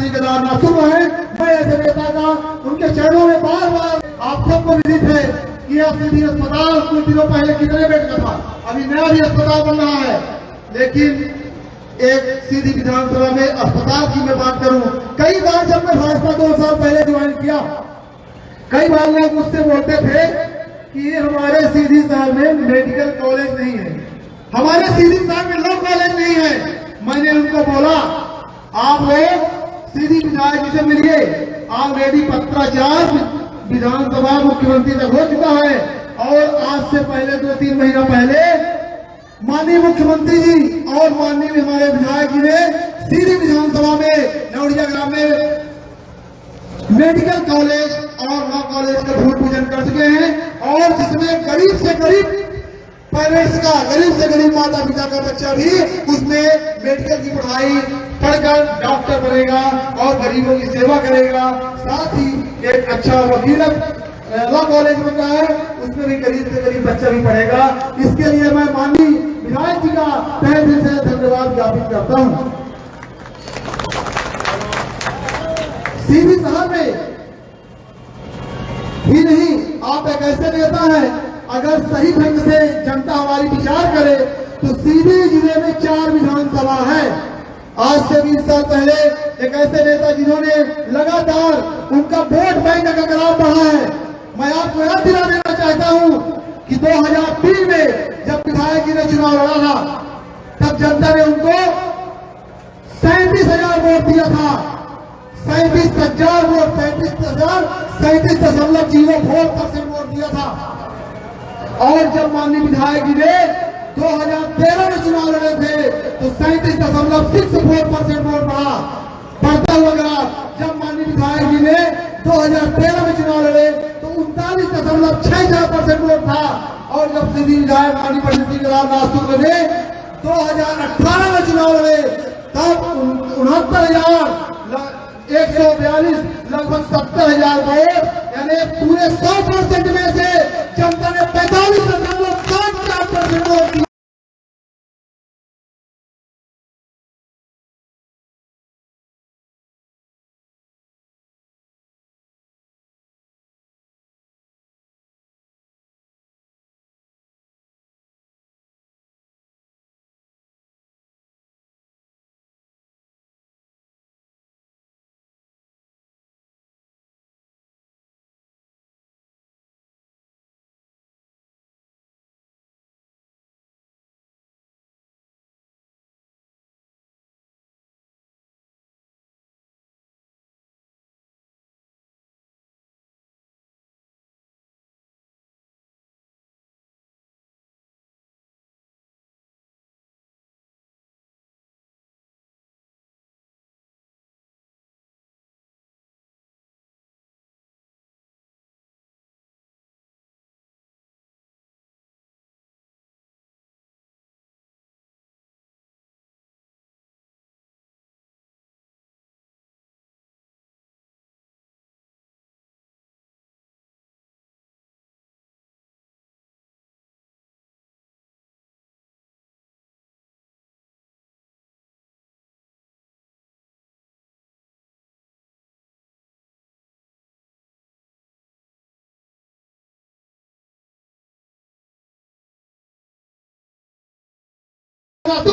श्री केदारनाथ सुन रहे हैं। मैं ऐसे नेता का उनके चरणों में बार बार आप सबको विदित है कि यह सीधी अस्पताल कुछ दिनों पहले कितने बेड का था, अभी नया भी अस्पताल बन रहा है। लेकिन एक सीधी विधानसभा में अस्पताल की मैं बात करूं, कई बार जब मैं भाजपा 2 साल पहले ज्वाइन किया, कई बार लोग मुझसे बोलते थे कि हमारे सीधी शहर में मेडिकल कॉलेज नहीं है, हमारे सीधी शहर में लॉ कॉलेज नहीं है। मैंने उनको बोला आप लोग सीधी विधायक जी से मिलिए, ऑलरेडी पत्राचार विधानसभा मुख्यमंत्री तक हो चुका है और आज से पहले 2-3 महीना पहले माननीय मुख्यमंत्री जी और माननीय हमारे विधायक जी ने सीधी विधानसभा में नौड़िया ग्राम में मेडिकल कॉलेज और लॉ कॉलेज का भूमि पूजन कर चुके हैं और जिसमें गरीब से गरीब पेरेंट्स का, गरीब से गरीब माता पिता का बच्चा भी उसमें मेडिकल की पढ़ाई पढ़कर डॉक्टर बनेगा और गरीबों की सेवा करेगा। साथ ही एक अच्छा वकील लॉ कॉलेज बन रहा है, उसमें भी गरीब से गरीब बच्चा भी पढ़ेगा। इसके लिए मैं माननीय विधायक जी का तहे दिल से धन्यवाद ज्ञापित करता हूं। सीधी शहर में ही नहीं, आप एक ऐसे नेता हैं, अगर सही ढंग से जनता हमारी विचार करे तो सीधी जिले में 4 विधानसभा है। आज से 20 साल पहले एक ऐसे नेता जिन्होंने लगातार उनका वोट बैंक का ग्राफ बढ़ा है। मैं आपको याद दिला देना चाहता हूं कि 2003 में जब विधायक जी ने चुनाव लड़ा था, तब जनता ने उनको 37,000 वोट दिया था। 37,000 वोट, 37.04% वोट दिया था। और जब माननीय विधायक जी ने 2013 में चुनाव लड़े थे तो 37.64% वोट बढ़ता हुआ ग्राफ। जब माननीय विधायक जी ने 2013 में चुनाव लड़े तो 39.64% वोट था। और जब सीधी विधायक माननीय पंडित श्री केदारनाथ शुक्ल ने 2018 में चुनाव लड़े तब 69,142 लगभग 70,000 वोट, यानी पूरे 100% में से जनता ने 45.54% वोट दिया।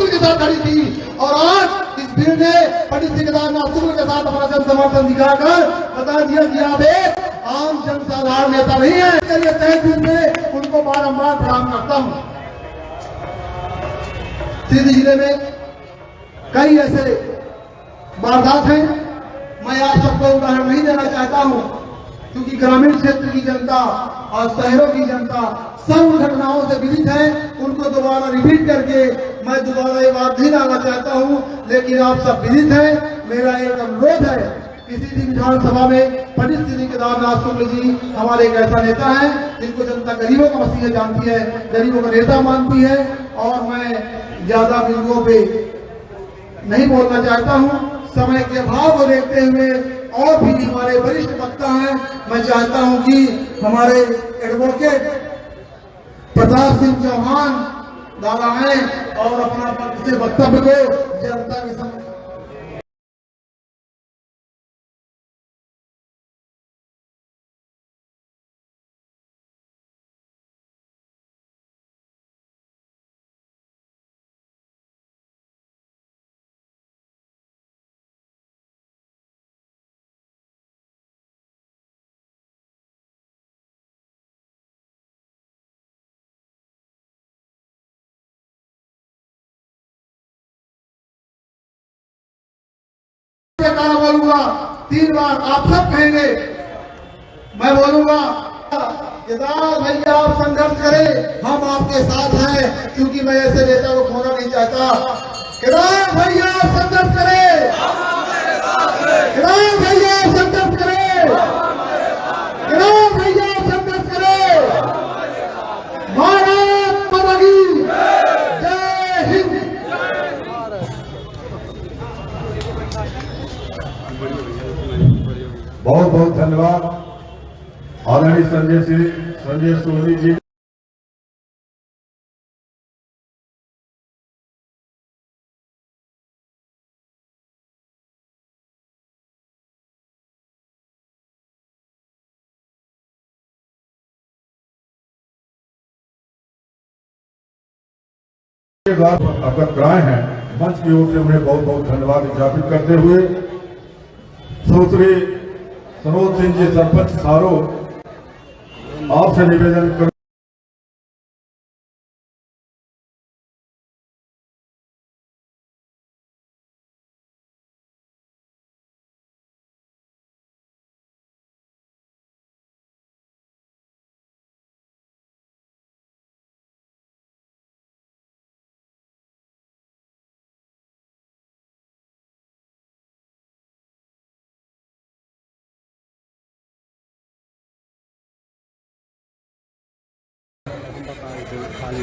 के साथ खड़ी थी और आज इस भीड़ ने पंडित श्री केदारनाथ के साथ अपना जन समर्थन दिखाकर बता दिया कि आप एक आम जनसाधारण नेता नहीं है। इसलिए तहे दिल से उनको बारंबार प्रणाम करता हूं। सीधी जिले में कई ऐसे वारदात हैं, मैं आप सबको उदाहरण नहीं देना चाहता हूं क्योंकि ग्रामीण क्षेत्र की जनता और शहरों की जनता सब घटनाओं से विदित है। उनको दोबारा रिपीट करके मैं दोबारा ये बात नहीं लाना चाहता हूं, लेकिन आप सब विदित हैं। मेरा एक अनुरोध है कि सीधी विधानसभा में पंडित श्री केदारनाथ शुक्ल जी हमारे एक ऐसा नेता है जिनको जनता गरीबों का मसीहा जानती है, गरीबों का नेता मानती है। और मैं ज्यादा बिंदुओं पे नहीं बोलना चाहता हूं, समय के अभाव को देखते हुए और भी हमारे वरिष्ठ वक्ता हैं, मैं चाहता हूं कि हमारे एडवोकेट प्रताप सिंह चौहान दादा आए और अपना वक्तव्य को जनता के सामने से गाना बोलूंगा, 3 बार आप सब कहेंगे, मैं बोलूंगा केदार भैया आप संघर्ष करें, हम आपके साथ हैं, क्योंकि मैं ऐसे नेता को खोना नहीं चाहता। केदार भैया आप संघर्ष करें, केदार भैया आप संघर्ष करें, केदार भैया आप संघर्ष करें। भारत माता की जय हिंद। बहुत बहुत धन्यवाद आदरणीय संजय सोनी जी। अवगत कराए हैं, मंच की ओर से उन्हें बहुत बहुत धन्यवाद ज्ञापित करते हुए सुश्री सनोज सिंह जी सरपंच सारो आपसे निवेदन कर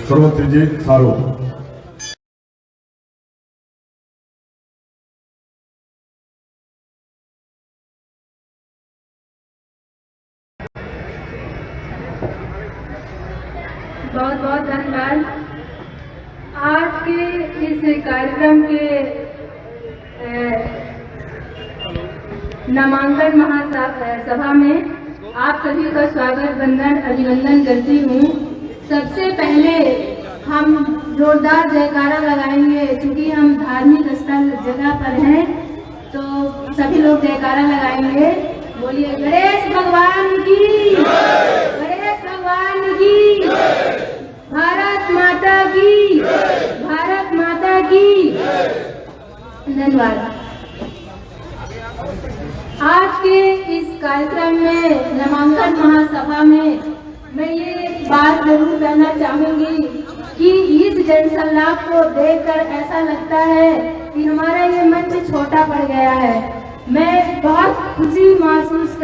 सनोज सिंह जी सारो। बहुत बहुत धन्यवाद। आज के इस कार्यक्रम के नामांकन महासभा में आप सभी का स्वागत वंदन अभिनंदन करती हूँ। सबसे पहले हम जोरदार जयकारा लगाएंगे, क्योंकि हम धार्मिक स्थल जगह पर हैं, तो सभी लोग जयकारा लगाएंगे। बोलिए गणेश भगवान की, गणेश भगवान की, भारत माता की, भारत माता की। धन्यवाद। आज के इस कार्यक्रम में नामांकन महासभा में मैं ये बात जरूर कहना चाहूंगी कि इस जनसल्लाप को देखकर ऐसा लगता है कि हमारा ये मंच छोटा पड़ गया है। मैं बहुत खुशी महसूस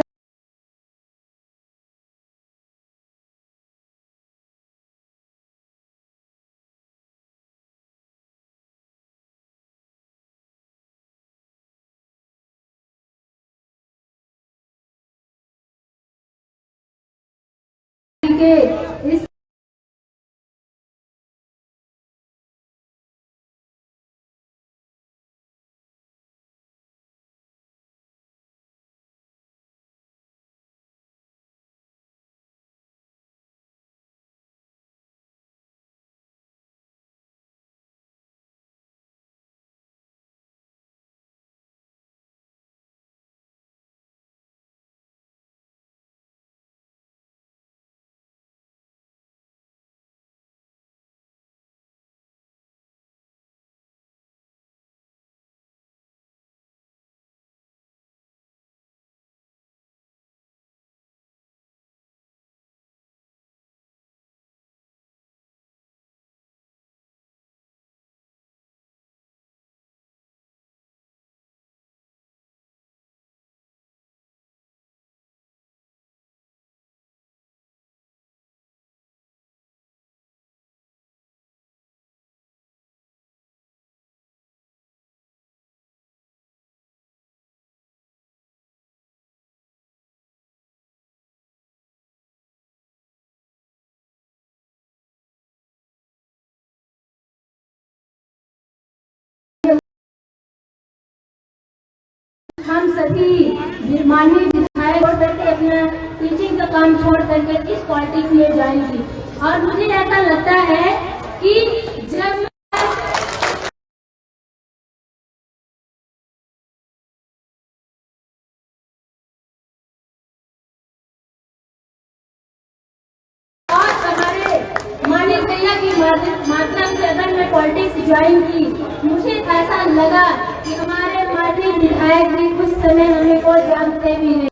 के इस हम सभी माननीय विधायक छोड़ करके अपना टीचिंग का काम छोड़ करके इस पॉलिटिक्स में जाएंगी। और मुझे ऐसा लगता है कि जब और हमारे माननीय भैया की माध्यम से अगर मैं पॉलिटिक्स ज्वाइन की, मुझे ऐसा लगा कि हमारे माननीय विधायक जी उस समय हमें को जानते भी नहीं।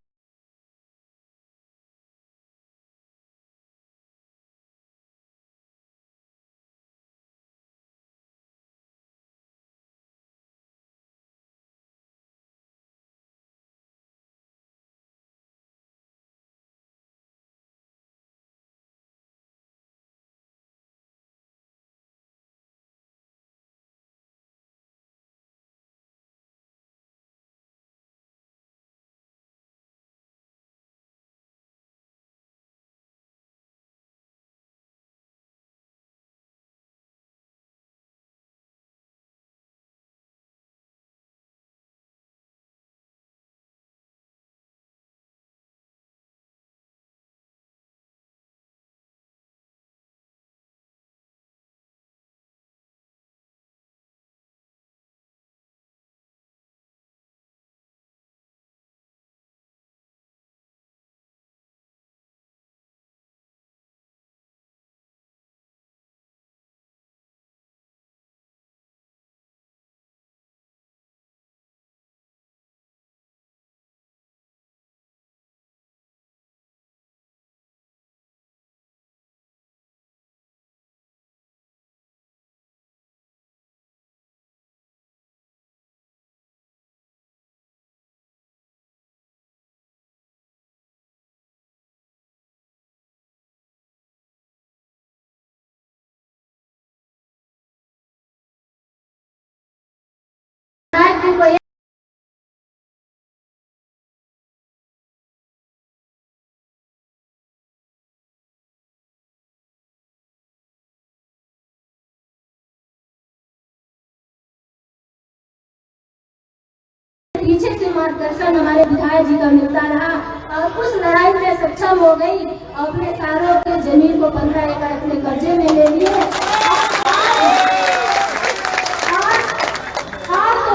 पीछे से मार्गदर्शन हमारे विधायक जी का मिलता रहा और उस लड़ाई में सक्षम हो गई और अपने सारों के जमीन को 15 एकड़ अपने कब्जे में ले लिए।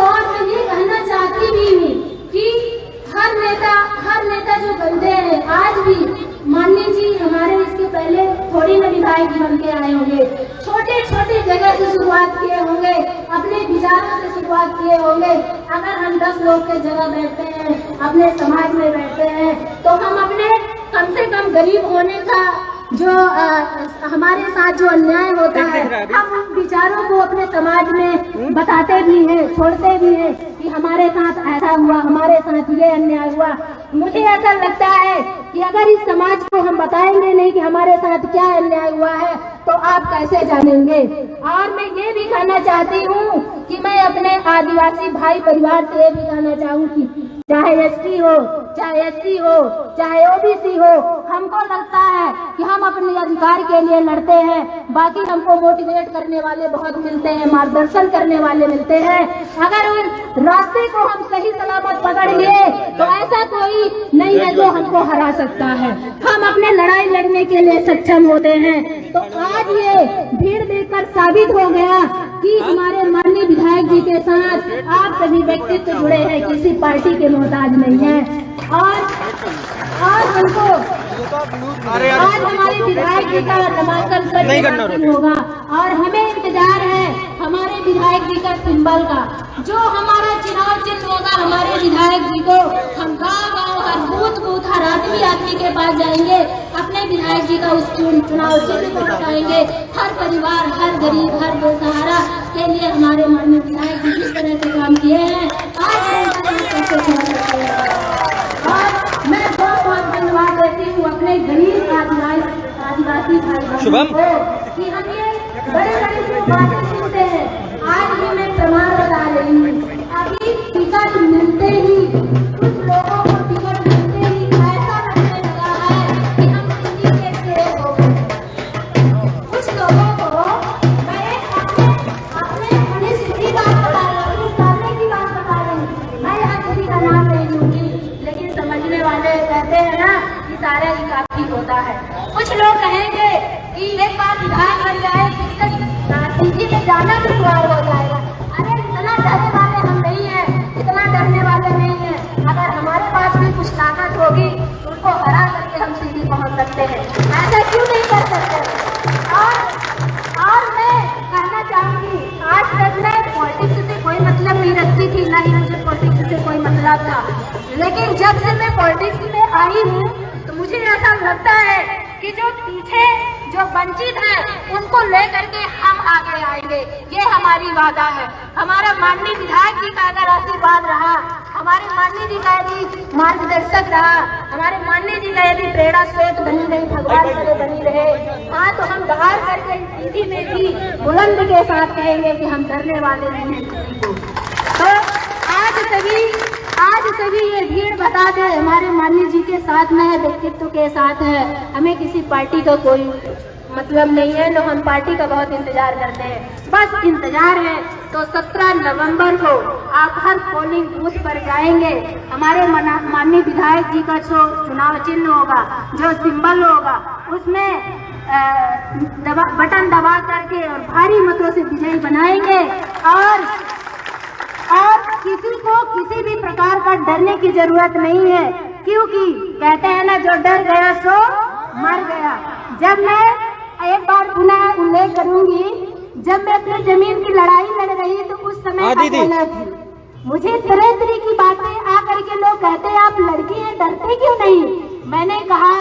और मैं ये कहना चाहती भी हूँ कि हर नेता जो बनते हैं आज भी माननीय जी हमारे इसके पहले थोड़ी न विधायक बन के आए होंगे, छोटे छोटे जगह से शुरुआत किए होंगे, अपने विचारों से शुरुआत किए होंगे। अगर हम 10 लोग के जगह बैठते हैं, अपने समाज में बैठते हैं, तो हम अपने कम से कम गरीब होने का जो हमारे साथ जो अन्याय होता है हम उन विचारों को अपने समाज में बताते भी हैं, छोड़ते भी हैं कि हमारे साथ ऐसा हुआ, हमारे साथ ये अन्याय हुआ। मुझे ऐसा लगता है कि अगर इस समाज को हम बताएंगे नहीं कि हमारे साथ क्या अन्याय हुआ है तो आप कैसे जानेंगे। और मैं ये भी कहना चाहती हूँ कि मैं अपने आदिवासी भाई परिवार से ये भी कहना चाहूँगी, चाहे एसटी हो, चाहे एससी हो, चाहे ओबीसी हो, हमको लगता है कि हम अपने अधिकार के लिए लड़ते हैं, बाकी हमको मोटिवेट करने वाले बहुत मिलते हैं, मार्गदर्शन करने वाले मिलते हैं। अगर उस रास्ते को हम सही सलामत पकड़ लिए तो ऐसा कोई नहीं है जो हमको हरा सकता है। हम अपने लड़ाई लड़ने के लिए सक्षम होते हैं। तो आज ये भीड़ देखकर साबित हो गया कि हमारे माननीय विधायक जी के साथ आप सभी व्यक्तित्व जुड़े हैं, किसी पार्टी के मोहताज नहीं है। और हमको आज हमारे विधायक जी का नामांकन होगा और हमें इंतजार है हमारे विधायक जी का सिंबल का। जो हमारा चुनाव चिन्ह होगा हमारे विधायक जी को हम गाँव हर बूथ हर आदमी के पास जाएंगे, अपने विधायक जी का उस चुनाव चिन्ह को बताएंगे। हर परिवार, हर गरीब, हर बेसहारा के लिए हमारे माननीय विधायक जी जिस तरह से काम किए हैं और मैं बहुत धन्यवाद देती हूँ अपने गरीब आदिवासी भाई को कि हम ये बड़े बातें सुनते हैं। आज भी मैं प्रमाण बता रही हूँ, अभी टिकट मिलते ही कुछ लोगों को टिकट मिलते ही ऐसा लगने लगा है कि हम सिंधी के शेर हो गए। कुछ लोगों को मैं अपने सिंधी बात बता रही हूँ, सामने की बात बता रही हूँ। मैं यहाँ किसी का नाम नहीं लूंगी, लेकिन समझने वाले कहते हैं ना कि सारा ही काफी होता है। कुछ लोग कहेंगे कि एक बार विधायक बन जाए सीधी में जाना भी द्वार हो जाएगा। अरे इतना डरने वाले हम नहीं हैं, इतना डरने वाले नहीं हैं। अगर हमारे पास भी कुछ ताकत होगी उनको हरा करके हम सीधी पहुंच सकते हैं। ऐसा क्यों नहीं कर सकते। और मैं कहना चाहूंगी, आज तक मैं पॉलिटिक्स से कोई मतलब नहीं रखती थी, ना ही मुझे पॉलिटिक्स लेकिन जब से मैं पॉलिटिक्स में आई हूँ तो मुझे ऐसा लगता है कि जो पीछे जो वंचित है उनको लेकर के हम आगे आएंगे। ये हमारी वादा है। हमारा माननीय विधायक जी का अगर आशीर्वाद रहा, हमारे माननीय जी का यदि मार्गदर्शक रहा, हमारे माननीय जी का यदि प्रेरणा स्रोत बनी रही, भगवान करे बनी रहे, हाँ, तो हम बाहर करके स्थिति में भी बुलंद के साथ कहेंगे कि हम डरने वाले नहीं हैं किसी को। तो आज सभी ये भीड़ बता दे हमारे माननीय जी के साथ में है, व्यक्तित्व के साथ है। हमें किसी पार्टी का कोई मतलब नहीं है, न हम पार्टी का बहुत इंतजार करते हैं। बस इंतजार है तो 17 नवंबर को आप हर पोलिंग बूथ पर जाएंगे। हमारे माननीय विधायक जी का जो चुनाव चिन्ह होगा, जो सिंबल होगा, उसमें बटन दबा करके और भारी मतों से विजयी बनाएंगे। और किसी को किसी भी प्रकार का डरने की जरूरत नहीं है, क्योंकि कहते हैं ना, जो डर गया सो मर गया। जब मैं एक बार पुनः उल्लेख करूंगी, जब मैं अपनी जमीन की लड़ाई लड़ रही तो उस समय का कहना थी, मुझे तरह तरह की बातें आकर के लोग कहते हैं आप लड़की हैं, डरते क्यों नहीं। मैंने कहा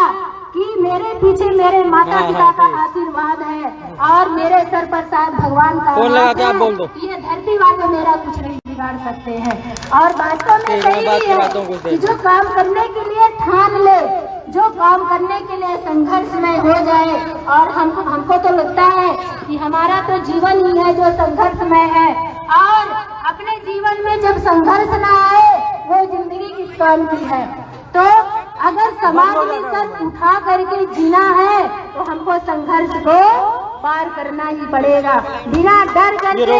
कि मेरे पीछे मेरे माता पिता का आशीर्वाद है और मेरे सर पर शायद भगवान का हाथ है। ये धरती वाले मेरा कुछ नहीं बिगाड़ सकते हैं। और वास्तव में सही है कि जो काम करने के लिए ठान ले, जो काम करने के लिए संघर्ष में हो जाए, और हमको तो लगता है कि हमारा तो जीवन ही है जो संघर्ष में है। और अपने जीवन में जब संघर्ष न आए वो जिंदगी किस काम की है। तो अगर समाज में सर उठा करके जीना है तो हमको संघर्ष को पार करना ही पड़ेगा, बिना डर करके,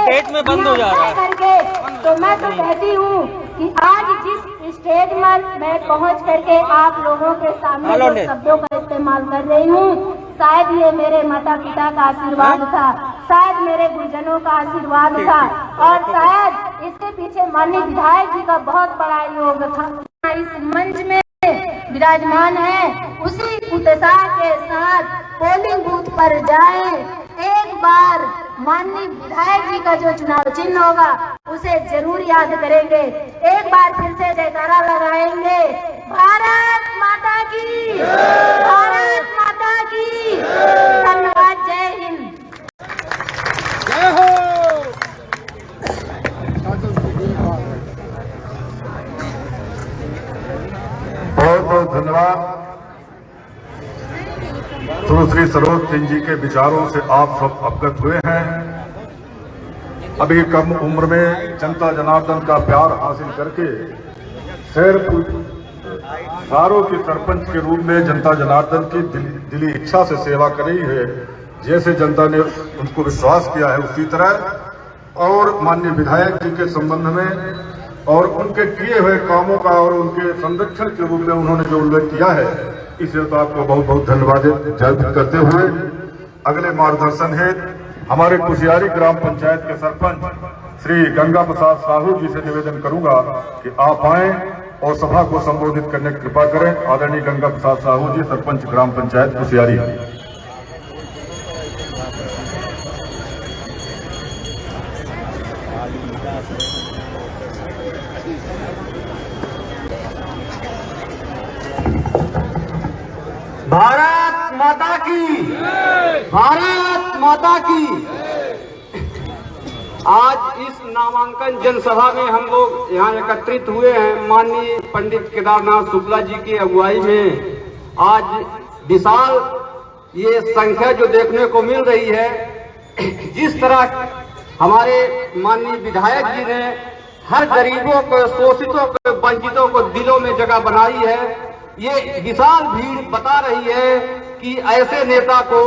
तो मैं तो कहती हूँ कि आज जिस स्टेज में मैं पहुँच करके आप लोगों के सामने जो शब्दों का इस्तेमाल कर रही हूँ, शायद ये मेरे माता पिता का आशीर्वाद था, शायद मेरे गुरुजनों का आशीर्वाद था, और शायद इसके पीछे माननीय विधायक जी का बहुत बड़ा योग था। इस मंच में विराजमान है, उसी उत्साह के साथ पोलिंग बूथ पर जाएं। एक बार माननीय विधायक जी का जो चुनाव चिन्ह होगा उसे जरूर याद करेंगे। एक बार फिर से जयकारा लगाएंगे, भारत माता की, भारत माता की। धन्यवाद, जय हिंद, जय हो। बहुत बहुत धन्यवाद। सुश्री सरोज सिंह जी के विचारों से आप सब अवगत हुए हैं। अभी कम उम्र में जनता जनार्दन का प्यार हासिल करके शहर सारों के सरपंच के रूप में जनता जनार्दन की दिली इच्छा से सेवा करी है। जैसे जनता ने उनको विश्वास किया है उसी तरह, और माननीय विधायक जी के संबंध में और उनके किए हुए कामों का और उनके संरक्षण के रूप में उन्होंने जो उल्लेख किया है, इसलिए तो आपको बहुत बहुत धन्यवाद ज्ञापित करते हुए अगले मार्गदर्शन है हमारे कुशियारी ग्राम पंचायत के सरपंच श्री गंगा प्रसाद साहू जी से निवेदन करूंगा कि आप आए और सभा को संबोधित करने की कृपा करें। आदरणीय गंगा प्रसाद साहू जी, सरपंच ग्राम पंचायत कुशियारी। भारत माता की, भारत माता की। आज इस नामांकन जनसभा में हम लोग यहाँ एकत्रित हुए हैं माननीय पंडित केदारनाथ शुक्ला जी की अगुवाई में। आज विशाल ये संख्या जो देखने को मिल रही है, जिस तरह हमारे माननीय विधायक जी ने हर गरीबों को, शोषितों को, वंचितों को दिलों में जगह बनाई है, ये विशाल भीड़ बता रही है कि ऐसे नेता को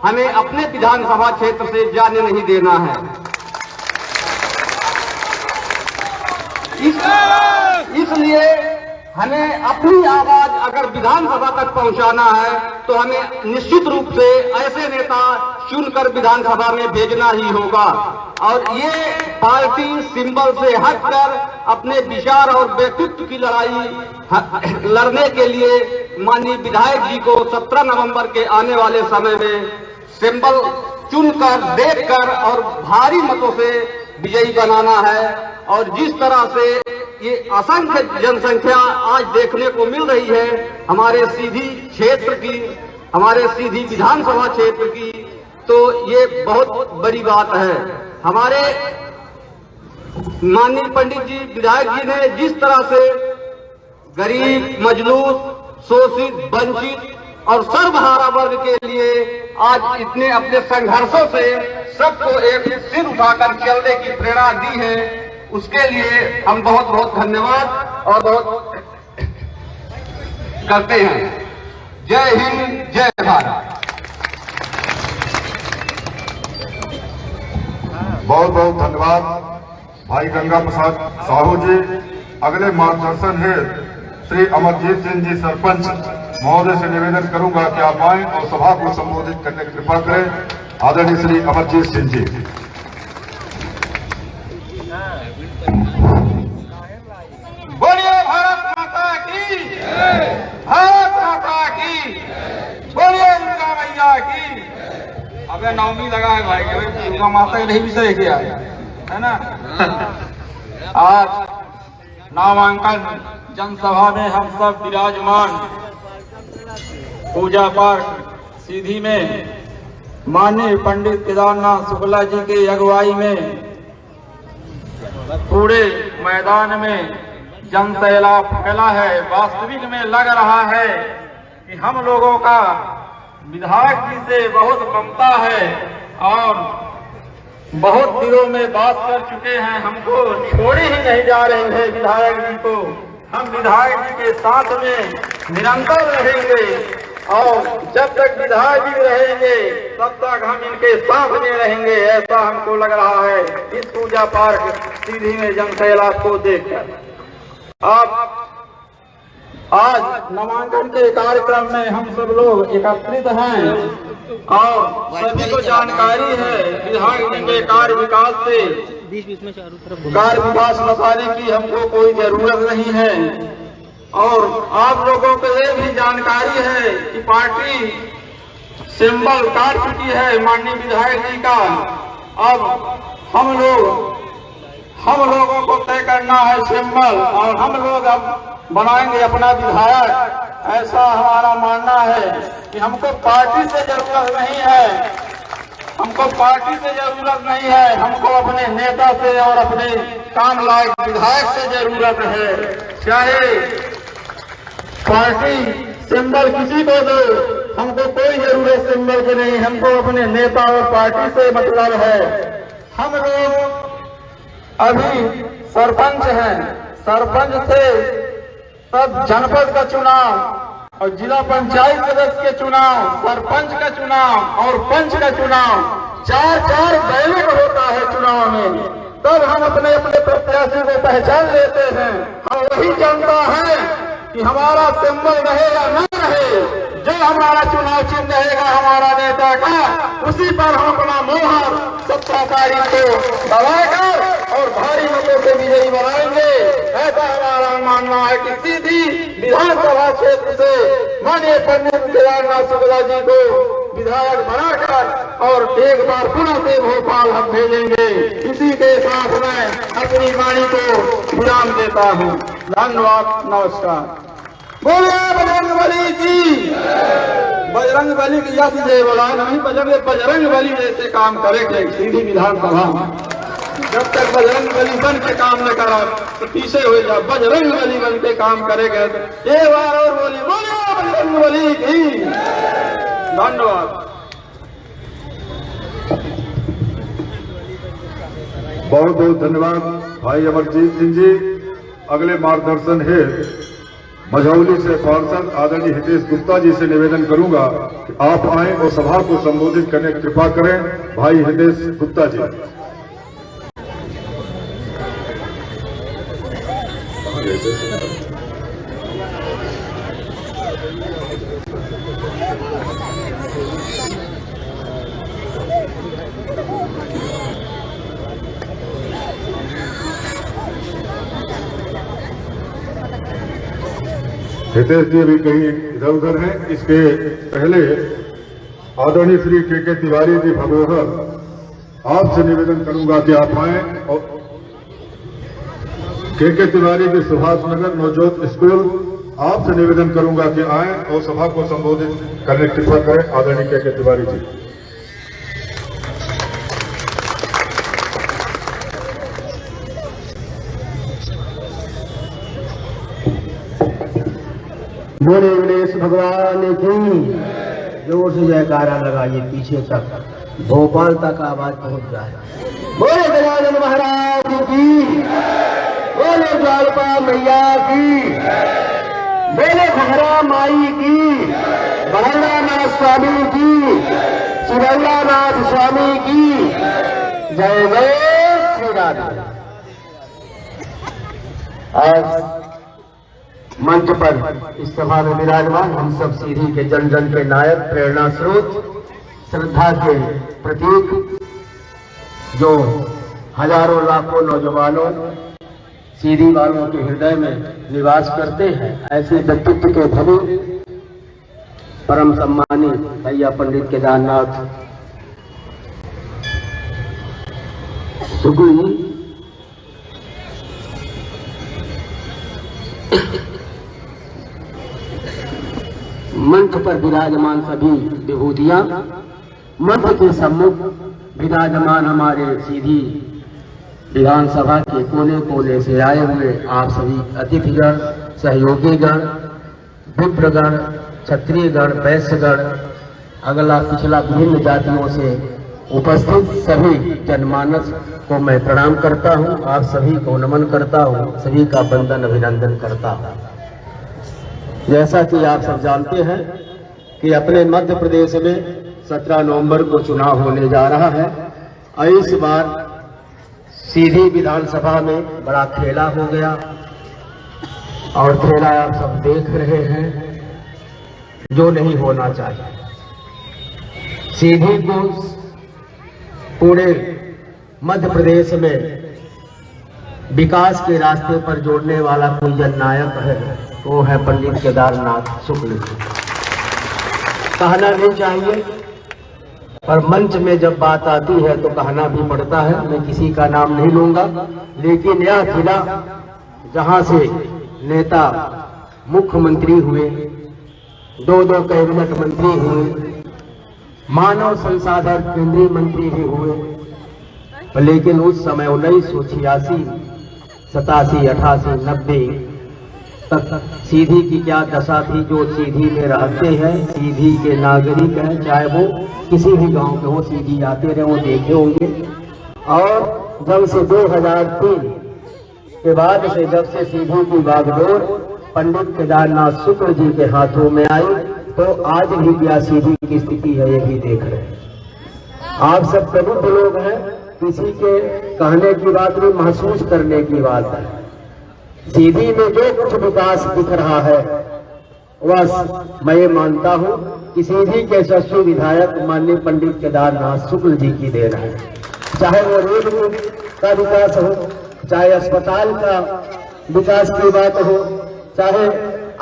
हमें अपने विधानसभा क्षेत्र से जाने नहीं देना है। इसलिए हमें अपनी आवाज अगर विधानसभा तक पहुंचाना है तो हमें निश्चित रूप से ऐसे नेता चुनकर विधानसभा में भेजना ही होगा। और ये पार्टी सिंबल से हटकर अपने विचार और व्यक्तित्व की लड़ाई लड़ने के लिए माननीय विधायक जी को 17 नवंबर के आने वाले समय में सिंबल चुनकर, देखकर और भारी मतों से विजयी बनाना है। और जिस तरह से ये असंख्य जनसंख्या आज देखने को मिल रही है हमारे सीधी क्षेत्र की, हमारे सीधी विधानसभा क्षेत्र की, तो ये बहुत बड़ी बात है। हमारे माननीय पंडित जी विधायक जी ने जिस तरह से गरीब, मजलूम, शोषित, वंचित और सर्वहारा वर्ग के लिए आज इतने अपने संघर्षों से सबको एक सिर उठाकर चलने की प्रेरणा दी है, उसके लिए हम बहुत बहुत धन्यवाद और बहुत करते हैं। जय हिंद, जय भारत। बहुत बहुत धन्यवाद भाई गंगा प्रसाद साहू जी। अगले मार्गदर्शन है श्री अमरजीत सिंह जी सरपंच महोदय से निवेदन करूंगा कि आप आएं और सभा को संबोधित करने की कृपा करें। आदरणीय श्री अमरजीत सिंह जी। बोलिए भारत माता की, भारत माता की, बोलिए दुर्गा मैया की। अबे नवमी लगा है भाई, दुर्गा माता के नहीं विषय किया है ना। आज नामांकन जनसभा में हम सब विराजमान पूजा पाठ सीधी में माननीय पंडित केदारनाथ शुक्ला जी की अगुवाई में पूरे मैदान में जनसैलाब फैला है। वास्तविक में लग रहा है कि हम लोगों का विधायक जी से बहुत ममता है और बहुत दिनों में बात कर चुके हैं, हमको छोड़े ही नहीं जा रहे हैं विधायक जी को। हम विधायक जी के साथ में निरंतर रहेंगे और जब तक विधायक जी रहेंगे तब तक हम इनके साथ में रहेंगे, ऐसा हमको लग रहा है इस पूजा पार्क सीधी में जनसैलाब को देखकर। अब आज नामांकन के कार्यक्रम में हम सब लोग एकत्रित हैं और सभी को जानकारी है विधायक जी के कार्य विकास से कार्य विकास बताने की हमको कोई जरूरत नहीं है। और आप लोगों को ये भी जानकारी है कि पार्टी सिंबल काट चुकी है माननीय विधायक जी का। अब हम लोगों को तय करना है सिंबल और हम लोग अब बनाएंगे अपना विधायक। ऐसा हमारा मानना है कि हमको पार्टी से जरूरत नहीं है, हमको पार्टी से जरूरत नहीं है, हमको अपने नेता से और अपने काम लायक विधायक से जरूरत है। चाहे पार्टी सिंबल किसी को दो, हमको कोई जरूरत सिंबल की नहीं, हमको अपने नेता और पार्टी से मतलब है। हम लोग अभी सरपंच हैं, सरपंच से तब जनपद का चुनाव और जिला पंचायत सदस्य के चुनाव, सरपंच का चुनाव और पंच का चुनाव, चार बैलेट होता है चुनाव में। तब हम अपने अपने प्रत्याशी को पहचान लेते हैं। हम वही जानता है कि हमारा सिंबल रहेगा न रहे, जो हमारा चुनाव चिन्ह रहेगा हमारा नेता का, उसी पर हम अपना मोहर 17 तारीख को दबाकर और भारी मतों से विजयी बनाएंगे। ऐसा हमारा मानना है कि सीधी विधानसभा क्षेत्र से माननीय पंडित केदारनाथ शुक्ला जी को विधायक बनाकर और एक बार पुनः से भोपाल हम भेजेंगे। इसी के साथ मैं अपनी वाणी को विराम देता हूँ। धन्यवाद, नमस्कार। बोले बजरंग बली की, बजरंग बली की यश जय बोला नहीं, बजरंग बली जैसे काम करेंगे सीधी विधानसभा। जब तक बजरंग बली बन के काम न करा तो पीछे हो जाओ, बजरंग बली बन के काम करेंगे तो एक बार और बोली बोले बजरंग बली की। धन्यवाद। बहुत बहुत धन्यवाद भाई अमरजीत सिंह जी। अगले मार्गदर्शन है मझौली से पार्षद आदरणीय हितेश गुप्ता जी से निवेदन करूंगा कि आप आएं और सभा को संबोधित करने की कृपा करें। भाई हितेश गुप्ता जी। हितेश जी भी कहीं इधर उधर हैं। इसके पहले आदरणीय श्री के तिवारी जी भगोदर आपसे निवेदन करूंगा कि आप आए और के तिवारी के सुभाष नगर नवजोत स्कूल आपसे निवेदन करूंगा कि आए और सभा को संबोधित करने की कृपा करें। आदरणीय के तिवारी जी। बोले गणेश भगवान की जोर से जयकारा लगाइए पीछे तक, भोपाल तक आवाज पहुंच जाए। बोले गजानन महाराज की, बोले जालपा मैया की, बोले घघरा माई की, बहरानाथ स्वामी की, सुरैयानाथ स्वामी की जय जय श्री राधे। आज मंच पर इस सभा में विराजमान हम सब सीधी के जन जन के नायक, प्रेरणा स्रोत, श्रद्धा के प्रतीक, जो हजारों लाखों नौजवानों सीधी वालों के हृदय में निवास करते हैं, ऐसे व्यक्तित्व के धनी परम सम्मानित भैया पंडित केदारनाथ शुक्ल जी, मंच पर विराजमान सभी विभूतियां, मंच के सम्मुख विराजमान हमारे सीधी विधानसभा के कोने कोने से आए हुए आप सभी अतिथिगण, सहयोगीगण, विप्रगण, क्षत्रियगण, वैश्यगण, अगला पिछला विभिन्न जातियों से उपस्थित सभी जनमानस को मैं प्रणाम करता हूं। आप सभी को नमन करता हूं, सभी का वंदन अभिनंदन करता हूं। जैसा कि आप सब जानते हैं कि अपने मध्य प्रदेश में 17 नवंबर को चुनाव होने जा रहा है और इस बार सीधी विधानसभा में बड़ा खेला हो गया और खेला आप सब देख रहे हैं, जो नहीं होना चाहिए। सीधी को पूरे मध्य प्रदेश में विकास के रास्ते पर जोड़ने वाला कोई जननायक है, वो है पंडित केदारनाथ शुक्ल जी। कहना नहीं चाहिए, पर मंच में जब बात आती है तो कहना भी पड़ता है। मैं किसी का नाम नहीं लूंगा, लेकिन यह जिला जहां से नेता मुख्यमंत्री हुए, दो कैबिनेट मंत्री हुए, मानव संसाधन केंद्रीय मंत्री भी हुए, लेकिन उस समय 1986, 87, 88, 90 तक सीधी की क्या दशा थी। जो सीधी में रहते हैं, सीधी के नागरिक हैं, चाहे वो किसी भी गांव के हो, सीधी आते रहे, वो देखे होंगे। और जब से 2003 के बाद से जब से सीधी की बागडोर पंडित केदारनाथ शुक्ल जी के हाथों में आई, तो आज भी क्या सीधी की स्थिति है ये भी देख रहे हैं। आप सब प्रबुद्ध लोग हैं, किसी के कहने की बात नहीं, महसूस करने की बात है। सीधी में जो कुछ विकास दिख रहा है वह मैं ये मानता हूं कि सीधी के यशस्वी विधायक माननीय पंडित केदारनाथ शुक्ल जी की देन है। चाहे वो रेल का विकास हो, चाहे अस्पताल का विकास की बात हो, चाहे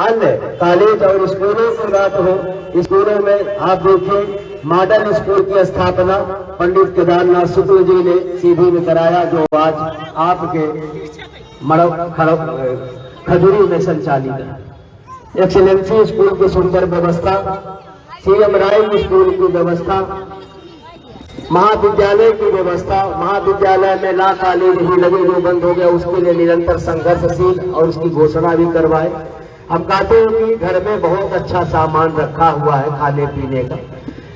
अन्य कॉलेज और स्कूलों की बात हो। स्कूलों में आप देखिए मॉडल स्कूल की स्थापना पंडित केदारनाथ शुक्ल जी ने सीधी में कराया, जो आज आपके खजूरी में संचालित है। एक्सीलेंसी स्कूल की सुंदर व्यवस्था, सीएम राइल स्कूल की व्यवस्था, महाविद्यालय की व्यवस्था, महाविद्यालय में ला कॉलेज ही लगे जो बंद हो गया, उसके लिए निरंतर संघर्षशील और उसकी घोषणा भी करवाए। हम कहते हैं कि घर में बहुत अच्छा सामान रखा हुआ है खाने पीने का,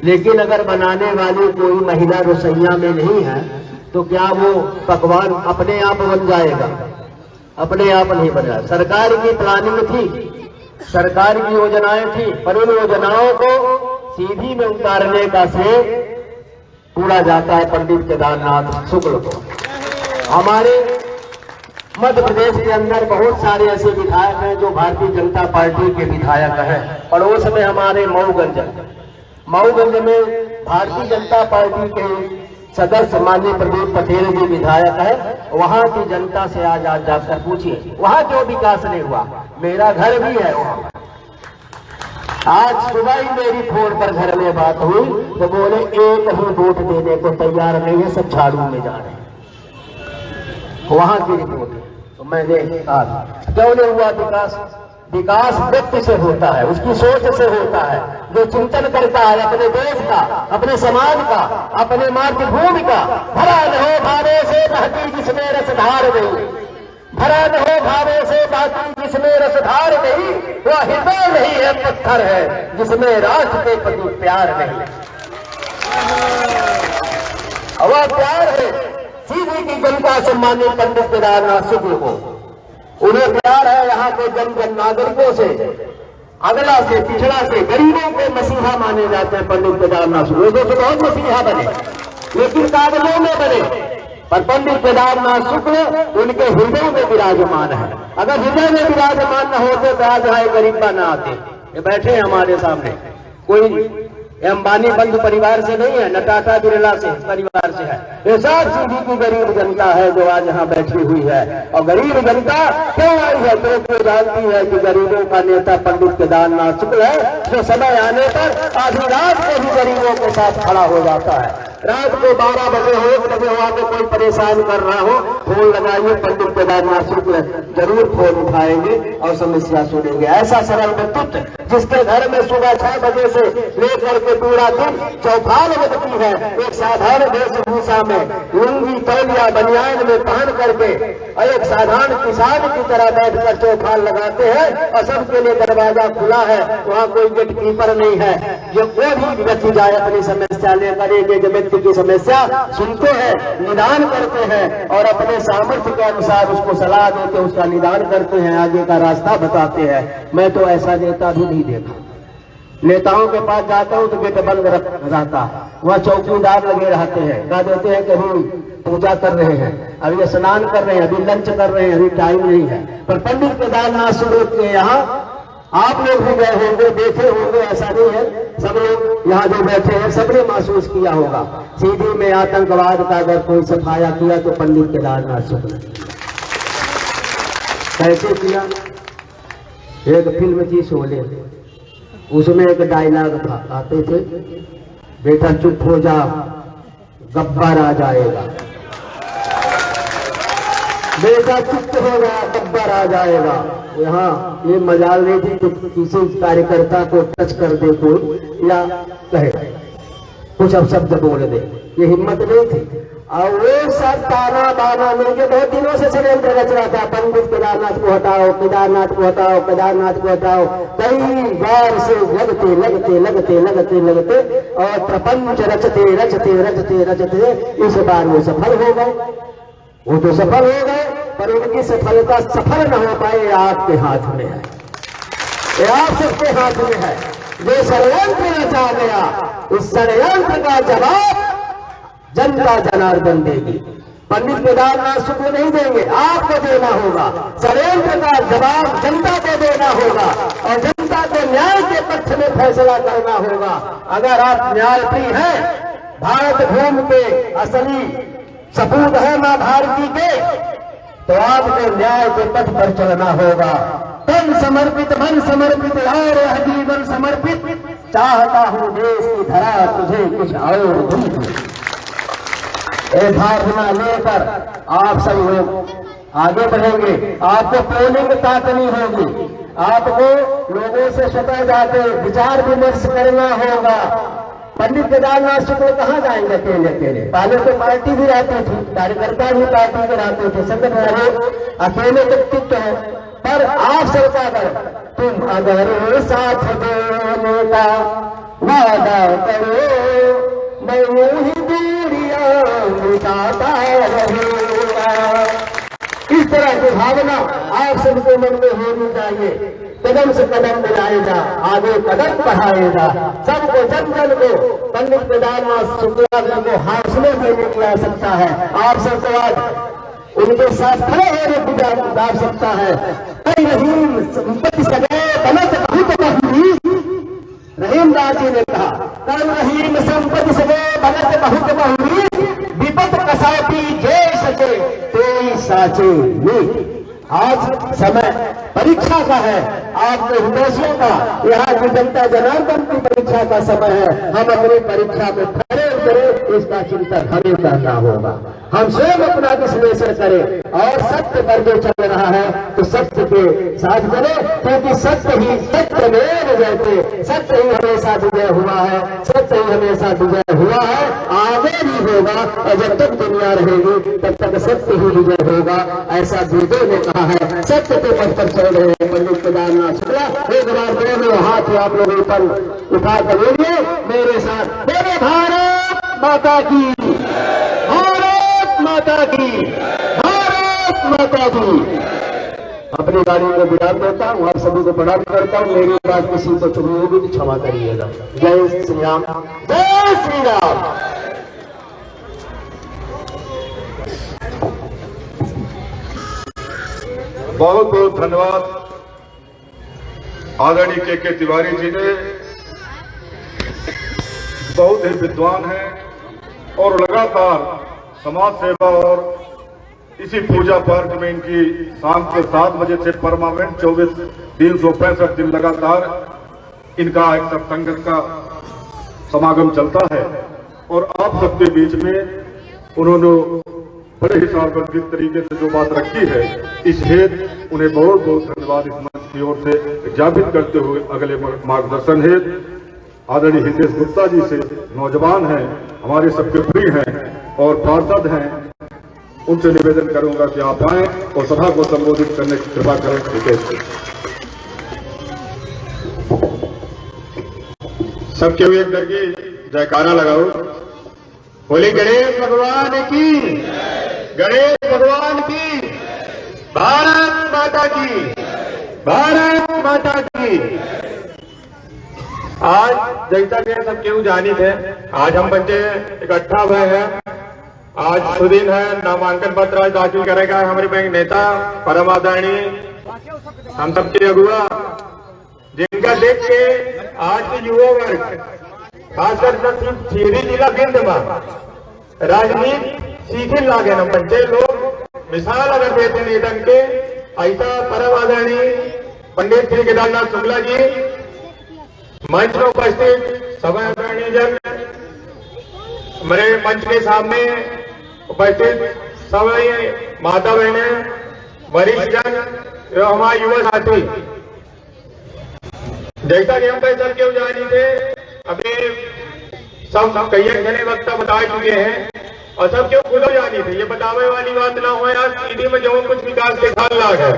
लेकिन अगर बनाने वाली कोई महिला रसोइया में नहीं है तो क्या वो पकवान अपने आप बन जाएगा? अपने आप नहीं बना। सरकार की प्लानिंग थी, सरकार की योजनाएं थी, पर उन योजनाओं को सीधी में उतारने का श्रेय पूरा जाता है पंडित केदारनाथ शुक्ल को। हमारे मध्य प्रदेश के अंदर बहुत सारे ऐसे विधायक हैं जो भारतीय जनता पार्टी के विधायक हैं। पड़ोस में हमारे मऊगंज में भारतीय जनता पार्टी के सदस्य माननीय प्रदीप पटेल जी विधायक है। वहां की जनता से आज जाकर पूछिए वहां क्यों विकास नहीं हुआ। मेरा घर भी है वहां। आज सुबह ही मेरी फोन पर घर में बात हुई तो बोले एक ही वोट देने को तैयार नहीं है, सब झाड़ू में जा रहे हैं। वहां की रिपोर्ट है। तो मैंने कहा क्यों नहीं हुआ विकास? विकास व्यक्ति से होता है, उसकी सोच से होता है, जो चिंतन करता है अपने देश का, अपने समाज का, अपने मातृभूमि का। भरा न हो भावे से बहती जिसमें रसधार नहीं, भरा न हो भावे से बहती जिसमें रसधार नहीं, वह हृदय नहीं है पत्थर है जिसमें राष्ट्र के प्रति प्यार नहीं। वह प्यार है सीधी की जनता से माननीय पंडित केदारनाथ शुक्ल को। उन्हें प्यार है यहाँ के जन जन नागरिकों से, अगला से पिछड़ा से, गरीबों के मसीहा माने जाते हैं पंडित केदारनाथ शुक्ल। लोगों से बहुत मसीहा बने लेकिन कागजों में बने, पर पंडित केदारनाथ शुक्ल उनके हृदय में विराजमान है। अगर हृदय में विराजमान न होते तो आज यहाँ गरीबा न आते। ये बैठे हैं हमारे सामने, कोई अंबानी बंधु परिवार से नहीं है, न टाटा बिरला से परिवार से है। ये सब सीधी की गरीब जनता है जो आज यहाँ बैठी हुई है। और गरीब जनता क्यों आई है? तो जानती है कि गरीबों का नेता पंडित केदारनाथ शुक्ल है, जो समय आने पर आधी रात को ही गरीबों के साथ खड़ा हो जाता है। रात को 12 बजे हो, 1 बजे हो, तो कोई परेशान कर रहा हो, फोन लगाइए, पंडित केदारनाथ शुक्ल जरूर फोन उठाएंगे और समस्या सुनेंगे। ऐसा सरल व्यक्तित्व जिसके घर में सुबह 6 बजे से लेकर के पूरा दिन चौपाल लगती है, एक साधारण वेशभूषा में लुंगी तौलिया बनियान में पहन करके और एक साधारण किसान की तरह बैठकर चौपाल लगाते हैं और सबके लिए दरवाजा खुला है, वहाँ कोई गेट कीपर नहीं है। जो कोई भी व्यक्ति जाए अपनी समस्या लेकर एक व्यक्ति की समस्या सुनते हैं, निदान करते हैं और अपने सामर्थ्य के अनुसार उसको सलाह देते, उसका निदान करते हैं, आगे का रास्ता बताते हैं। मैं तो ऐसा नेता भी नहीं देखा। नेताओं के पास जाता हूं तो गेट बंद रहता है, वह चौकीदार लगे रहते हैं, कह देते हैं कि अभी पूजा कर रहे हैं, अभी स्नान कर रहे हैं, अभी लंच कर रहे हैं, अभी टाइम नहीं है। पर पंडित केदारनाथ शुक्ल के यहाँ आप लोग भी गए होंगे, देखे होंगे, ऐसा नहीं है। सब लोग यहाँ जो बैठे हैं सबने महसूस किया होगा। सीधी में आतंकवाद का अगर कोई सफाया किया तो पंडित केदारनाथ शुक्ल कैसे किया? एक फिल्म थी शोले, उसमें एक डायलॉग था, आते थे, बेटा चुप हो जा गब्बर आ जाएगा, बेटा चुप हो जा गब्बर आ जाएगा। यहाँ ये मजाल नहीं थी कि किसी कार्यकर्ता को टच कर दे कोई या कहे कुछ अब शब्द बोल दे, ये हिम्मत नहीं थी। और वो सब ताना बाना मिलके बहुत दिनों से षड्यंत्र रच रहा था, पंडित केदारनाथ को हटाओ, केदारनाथ को हटाओ, केदारनाथ को हटाओ। कई बार से लगते लगते लगते लगते लगते और प्रपंच रचते रचते रचते रचते इस बार वो सफल हो गए। वो तो सफल हो गए, पर उनकी सफलता सफल न हो पाए, आपके हाथ में है, आप सबके हाथ में है। जो षड्यंत्र रचा गया, उस षड्यंत्र का जवाब जनता जनार्दन देगी। पंडित केदारनाथ शुक्ल नहीं देंगे, आपको देना होगा। षड्यंत्र का जवाब जनता को देना होगा और जनता को न्याय के पक्ष में फैसला करना होगा। अगर आप न्यायप्रिय हैं, भारत भूमि के असली सपूत है मां भारती के, तो आपको न्याय के पथ पर चलना होगा। तन समर्पित मन समर्पित और जीवन समर्पित, चाहता हूं देश की धरा तुझे कुछ और दूं। ये भावना लेकर आप सब लोग आगे बढ़ेंगे। आपको पोलिंग ताकनी होगी, आपको लोगों से स्वतः जाके विचार विमर्श करना होगा। पंडित केदारनाथ शुक्ल कहाँ जाएंगे अकेले अकेले? पहले तो पार्टी भी रहती थी, कार्यकर्ता भी पार्टी के रहते थे, संगठन अकेले व्यक्तित्व है। पर आप सबका तुम अगर साथ देने का वादा करो, मैं यूं ही दूरियां मिटाता रहूंगा। इस तरह की भावना आप सबके मन में होनी चाहिए। कदम से कदम मिलाएगा, आगे कदम बढ़ाएगा, सबको जन जन को पंडित केदारनाथ शुक्ल को हौसले देने की आवश्यकता है। आप सबको आज उनके साथ खड़े होने की आवश्यकता है। कई रहीम संपत्ति सगे बनत बहुत बहुरी, रहीम दास जी ने कहा, कल रहीम संपत्ति सगे बनत बहुत बहुरी, विपत कसाती जय सचे तेई साचे नी। आज समय परीक्षा का है, आपके हितैषियों का, यहाँ की जनता जनार्दन की परीक्षा का समय है। हम अपनी परीक्षा में खड़े उतरे, इसका चिंतन हमें करना होगा। हम स्वयं अपना विश्लेषण करें और सत्य पर जो चल रहा है तो सत्य के साथ चले, क्योंकि सत्य ही सत्य में जयते, सत्य ही हमेशा विजय हुआ है, सत्य ही हमेशा विजय हुआ है, आगे भी होगा, और जब तक दुनिया रहेगी तब तक सत्य ही विजय होगा, ऐसा वेदों ने कहा है। सत्य के पथ पर चल रहे हैं पंडित केदारनाथ शुक्ला। एक बार दोनों हाथ आप लोग ऊपर उठा कर बोलिए मेरे साथ, बोले भारत माता की, भारत माता की, भारत माता की। अपनी गाड़ी को विराम देता हूँ, आप सभी को प्रणाम करता हूँ। मेरी बात किसी को चुनी होगी तो क्षमा करिएगा। जय श्री राम, जय श्री राम। बहुत बहुत धन्यवाद आदरणीय के तिवारी जी ने। बहुत ही विद्वान हैं और लगातार समाज सेवा और इसी पूजा पाठ में इनकी शाम के 7 बजे से परमानेंट 365 दिन लगातार इनका एक सत्संगत का समागम चलता है और आप सबके बीच में उन्होंने बड़े ही सार्वजनिक तरीके से जो बात रखी है, इस हेतु उन्हें बहुत बहुत धन्यवाद इस मंच की ओर से ज्ञापित करते हुए अगले मार्गदर्शन हेतु आदरणीय हितेश गुप्ता जी से, नौजवान हैं, हमारे सबके प्रिय हैं और पार्षद हैं, उनसे निवेदन करूंगा कि आप आएं और सभा को संबोधित करने की कृपा करें। हितेश जी सबके हुए करके जयकारा लगाओ, बोले गणेश भगवान की, गणेश भगवान की, भारत माता की, भारत माता की। आज जैसा कि सब केहू जानी थे, आज हम बच्चे इकट्ठा हुए हैं। आज सुदिन है, नामांकन पत्र आज दाखिल करेगा हमारे बैंक नेता परम आदरणीय हम सबके अगुआ, जिनका देख के आज के युवा वर्ग खासकर सीधी जिला बिंदवा राजनीति सीखे लागे न बच्चे लोग मिसाल अगर देते नेतन के, ऐसा परम आदरणीय पंडित श्री केदारनाथ शुक्ला जी मंच में उपस्थित सभी आदरणीय जन, मेरे मंच के सामने उपस्थित सभी माता बहने, वरिष्ठ जन एवं हमारे युवा साथी, जैसा कि हम पैसा क्यों जानी थे, अभी सब कई जने वक्ता बता चुके हैं और सब क्यों खुद जानी थे। ये बतावे वाली बात ना हो यार, सीधी में जो कुछ विकास के खाल लाग है,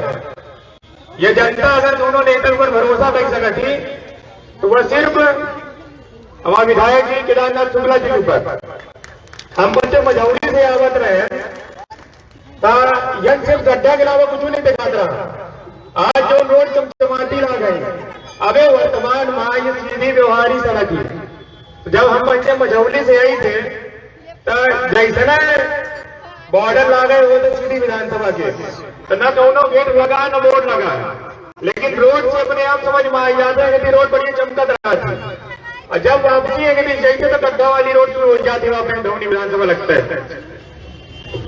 ये जनता अगर दोनों नेताओं पर भरोसा कर सकती तो वह सिर्फ हमारे विधायक जी केदारनाथ शुक्ला जी के ऊपर। हम बच्चे मझौली से आवत रहे, सिर्फ गड्ढा के अलावा कुछ नहीं दिखात रहा। आज जो रोड चमचमाती ला गई, अबे वर्तमान में ये सीधी व्यवहारी सड़क है। जब हम बच्चे मझौली से आई थे तो जैसे ना बॉर्डर ला गए वो तो सीधी विधानसभा के, तो न दोनों गेट लगा न बोर्ड लगा, लेकिन रोड से अपने आप समझ में आ जाता है कि रोड बड़ी चमकत रहा थी। और जब वापसी है कि जैसे तो गड्ढा वाली रोड शुरू हो जाती है, वहां धोनी विधानसभा लगता है।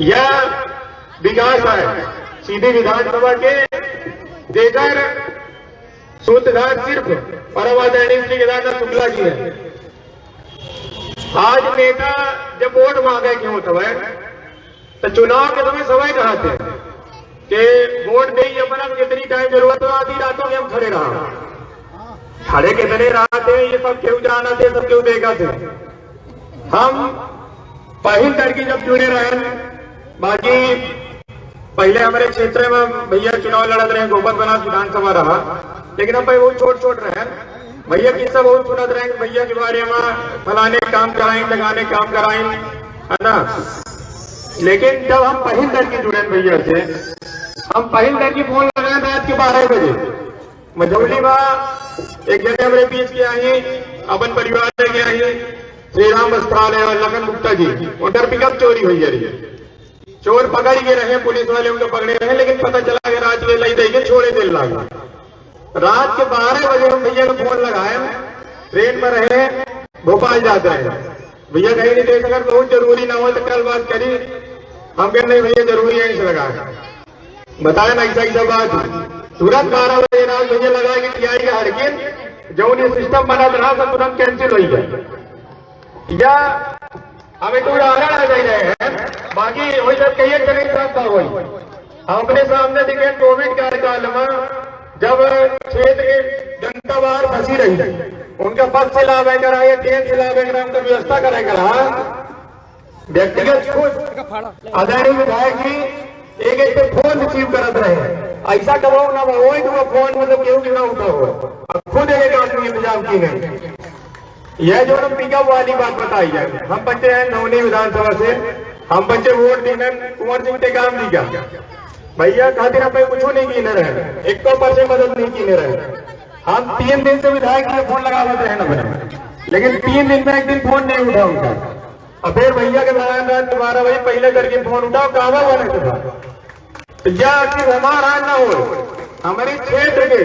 यह विकास है सीधी विधानसभा के, देकर सूत्रधार सिर्फ परम आदरणीय श्री केदारनाथ शुक्ला जी है। आज नेता जब वोट मांगे क्यों तो तो चुनाव के समय सवाई कहा थे कि वोट नहीं अपना कितनी टाइम जरूरत हो, आधी रातों में हम खड़े रहा, खड़े कितने रहा थे ये सब क्यों जाना थे, सब क्यों देखा थे। हम पहल करके जब जुड़े रहे, बाकी पहले हमारे क्षेत्र में भैया चुनाव लड़त रहे, गोबर बनास विधानसभा रहा, लेकिन अब भाई वो छोट छोट रहे भैया की सब बहुत सुनत रहे भैया के बारे में, फलाने काम कराएं, लगाने काम कराएं, है ना। लेकिन जब हम पहल करके जुड़े भैया से, हम पहल करके फोन लगाए रात के 12 बजे मझौली में एक जगह हमारे बीच के आई, अपन परिवार लेके आई श्री राम वस्त्रालय और लखन गुप्ता जी, उधर पिकअप चोरी हुई जा रही है। चोर पकड़ के रहे, पुलिस वाले उनको पकड़े रहे, लेकिन पता चला कि रात में लाई देंगे छोड़े दिल लागे। रात के 12 बजे हम भैया को फोन लगाए, ट्रेन में रहे, भोपाल जाते हैं, भैया कहीं नहीं दे सका, बहुत जरूरी ना हो तो कल बात करी। हम कह नहीं भैया जरूरी है, इसे लगाए बताया ना ऐसा बात। तुरंत 12 बजे रात भैया लगा कि टीआई का हरकिन जो उन्हें सिस्टम बना रहा था तुरंत कैंसिल हो गया। या हमें तो उदाहरण आ रहे हैं बाकी वही जब कई जगह साथ था वही हम अपने सामने देखे कोविड कार्यकाल में जब क्षेत्र के जनता बाहर फंसी रही उनका पद से लाभ है करा या ट्रेन से लाभ है करा उनका व्यवस्था करेगा व्यक्तिगत खुद आदरणीय विधायक जी एक एक फोन रिसीव करते रहे ऐसा कमाओ ना वही तो वो फोन मतलब केहू भी ना उठा हो अब खुद एक आदमी इंतजाम की गई। यह जो हम पिकअप वाली बात बताई जाए हम बच्चे हैं नवनी विधानसभा से हम बच्चे वोट देने कुंवर सिंह के काम दी गया भैया खातिर आप कुछ नहीं कीने रहे 100% मदद नहीं कीने रहे हम 3 दिन से विधायक के फोन लगा देते हैं ना लेकिन 3 दिन में एक दिन फोन नहीं उठा उनका और फिर भैया के नारायण रात 12 बजे पहले करके फोन उठाओ कावा वाले के साथ तो यह कि हमारा ना हो हमारे क्षेत्र के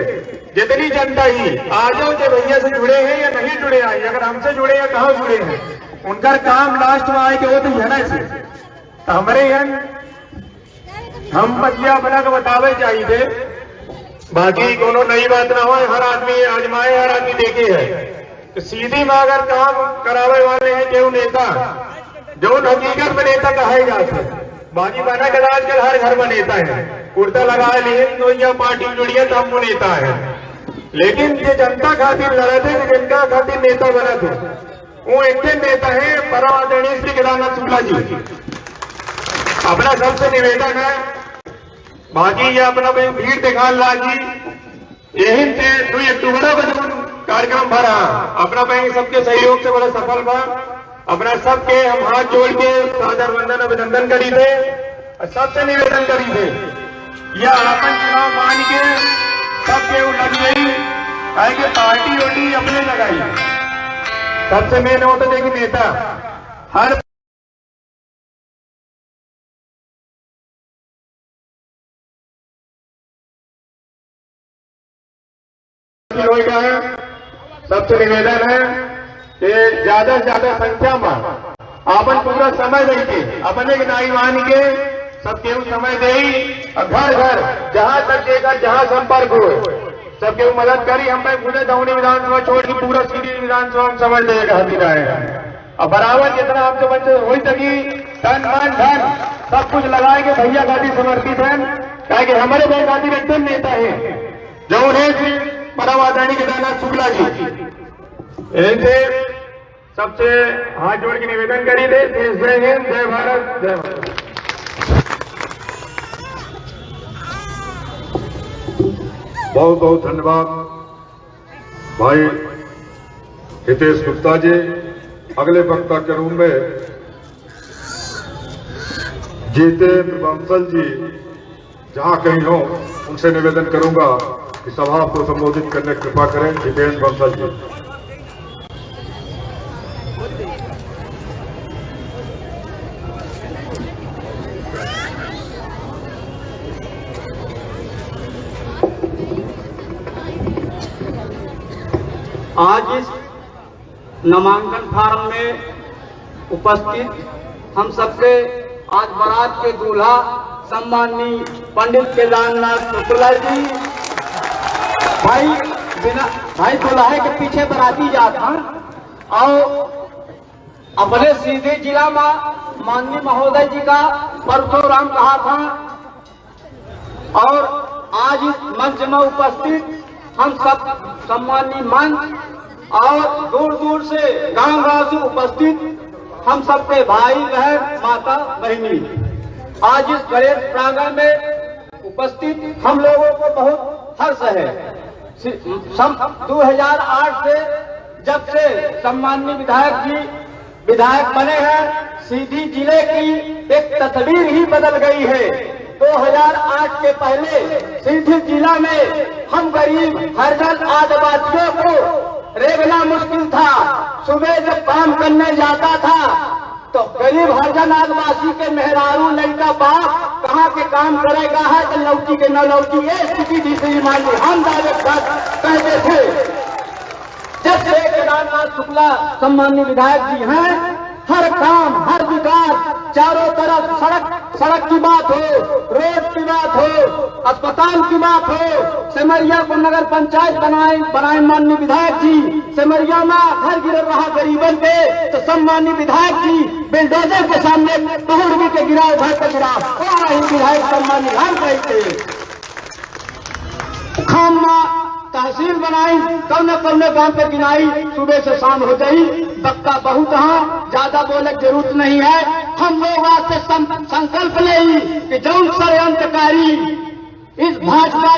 जितनी जनता ही आज के भैया से जुड़े हैं या नहीं जुड़े हैं अगर हमसे जुड़े हैं कहाँ जुड़े हैं उनका काम लास्ट में आए कि वो तो है से तो हमारे यहाँ हम बतिया बना के बतावे चाहिए बाकी कोनो नई बात ना हो हर आदमी आजमाए हर आदमी देखे है तो सीधी में अगर काम करावे वाले हैं केवल नेता जो हकीकत में नेता कहेगा बाकी बना कर आजकल हर घर में नेता है कुर्ता लगाए लिए तो यह पार्टी जुड़ी है तो हम वो नेता है लेकिन ये जनता खातिर लड़ा थे जिनका खातिर नेता बना थे वो एक नेता है परम आदरणीय श्री केदारनाथ शुक्ला जी अपना सबसे निवेदन है बाकी ये अपना भीड़ दिखा लागी यही से 2 अक्टूबर को कार्यक्रम भरा अपना बैंक सबके सहयोग से बड़ा सफल बा अपना सबके हम हाथ जोड़ के सादर वंदन अभिनंदन करी थे और सबसे निवेदन करी थे यह अपन चुनाव मान के सबके लग गई कहे कि पार्टी वोटी अपने लगाई सबसे मेन होता है कि नेता हर का है सबसे निवेदन है कि ज्यादा से ज्यादा संख्या में अपन पूरा समय देके अपने नाई मान के सबके समय दे घर घर जहां तक देगा जहां संपर्क हो सबके मदद करी हम पूरे दौनी विधानसभा छोड़ के पूरा सीधी विधानसभा में समय देगा हाथी है और बराबर जितना आपसे बच्चे हो सकी तन मन धन सब कुछ लगाए के भैया खातिर समर्पित है क्या कि हमारे भाई खातिर एकदम नेता है जो उन्हें परम आदरणीय केदारनाथ शुक्ला जी इनसे सबसे हाथ जोड़ के निवेदन करी थे जय हिंद जय भारत जय भारत। बहुत बहुत धन्यवाद भाई हितेश गुप्ता जी। अगले वक्ता के रूप में जितेंद्र बंसल जी जहां कहीं हो उनसे निवेदन करूंगा कि सभा को संबोधित करने की कृपा करें। जितेंद्र बंसल जी। आज इस नामांकन फार्म में उपस्थित हम सबके आज बारात के दूल्हा सम्माननीय पंडित केदारनाथ शुक्ला जी भाई दुल्हे के पीछे बराती जात हैं और अपने सीधे जिला में माननीय महोदय जी का परशुराम कहा था और आज इस मंच में उपस्थित हम सब सम्माननीय मंच और दूर दूर से गांव से उपस्थित हम सबके भाई बहन माता बहनी आज इस गणेश प्रांगण में उपस्थित हम लोगों को बहुत हर्ष है। 2008 से जब से सम्माननीय विधायक जी विधायक बने हैं सीधी जिले की एक तस्वीर ही बदल गई है। 2008 के पहले सीधी जिला में हम गरीब हरिजन आदिवासियों को रेगना मुश्किल था। सुबह जब काम करने जाता था तो गरीब हरिजन आदिवासी के मेहरारू लड़का बाप कहाँ के काम करेगा है तो लौटी के न लौटी ये स्थिति थी श्रीमान जी हम दावे कहते थे। जब से केदारनाथ शुक्ला सम्माननीय विधायक जी हैं हर काम हर विकास चारों तरफ सड़क सड़क की बात हो, रोड की बात हो, अस्पताल की बात हो, सिमरिया को नगर पंचायत बनाए माननीय विधायक जी। सिमरिया में घर गिर रहा गरीबन पे तो सम्माननीय विधायक जी बिल्डोजर के सामने तोड़ के गिराओ, घर पे गिराओ, और रही विधायक सम्माननीय घर कहते खामा तहसील बनाई, कौने कौने गांव पे गिनाई, सुबह से शाम हो गई। बक्का बहुत हाँ, ज्यादा बोले की जरूरत नहीं है। हम लोग आज से संकल्प ले कि जौन षड्यंत्रकारी इस भाजपा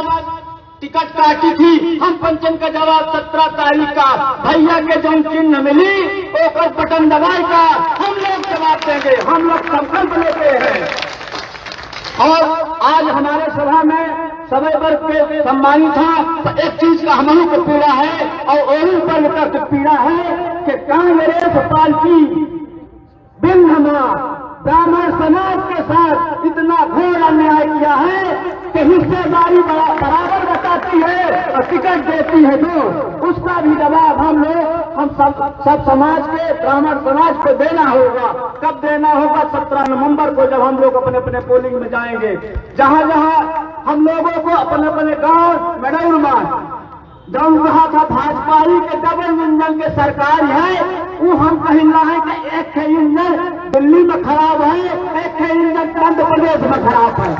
टिकट काटी थी, हम पंचम का जवाब 17 तारीख का भैया के जौन चिन्ह मिली ओकर बटन दबाई का हम लोग जवाब देंगे। हम लोग संकल्प लेते हैं। और आज हमारे सभा में सभी वर्ग के सम्मानित था, तो एक चीज का हम को पीड़ा है और वही वर्ग का पीड़ा है कि कांग्रेस पार्टी बिंधमा ब्राह्मण समाज के साथ इतना घोर अन्याय किया है कि हिस्सेदारी बराबर बताती है और टिकट देती है जो, उसका भी जवाब हम सब समाज के ब्राह्मण समाज को देना होगा। कब देना होगा? 17 नवंबर को, जब हम लोग अपने अपने पोलिंग में जाएंगे। जहां जहां हम लोगों को अपने अपने गांव मेडौर में जौन कहा था भाजपा ही के डबल इंजन के सरकार है, वो हम कहीं ना है कि एक इंजन दिल्ली में खराब है, एक इंजन आंध्र प्रदेश में खराब है।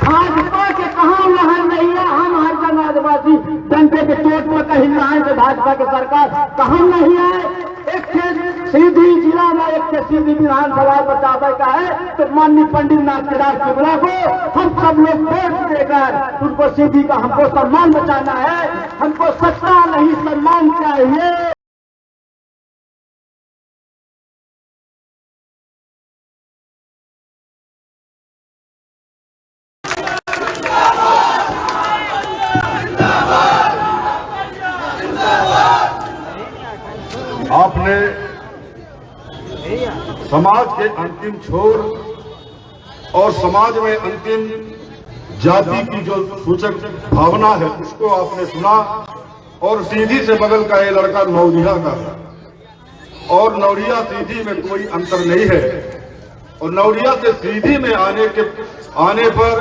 भाजपा के कहाँ वहां नहीं है। हम हर जन आदिवासी जनता के चोट में कहीं ना है कि भाजपा की सरकार कहाँ नहीं है। एक सीधी जिला में एक सीधी विधानसभा बचावे का है तो माननीय पंडित नाथराज त्रिपुरा को हम सब लोग वोट देकर उनको सीधी का हमको सम्मान बचाना है। हमको सत्ता नहीं सम्मान चाहिए। आपने समाज के अंतिम छोर और समाज में अंतिम जाति की जो सूचक भावना है उसको आपने सुना। और सीधी से बगल का ये लड़का नौरिया का है और नौरिया सीधी में कोई अंतर नहीं है। और नौरिया से सीधी में आने पर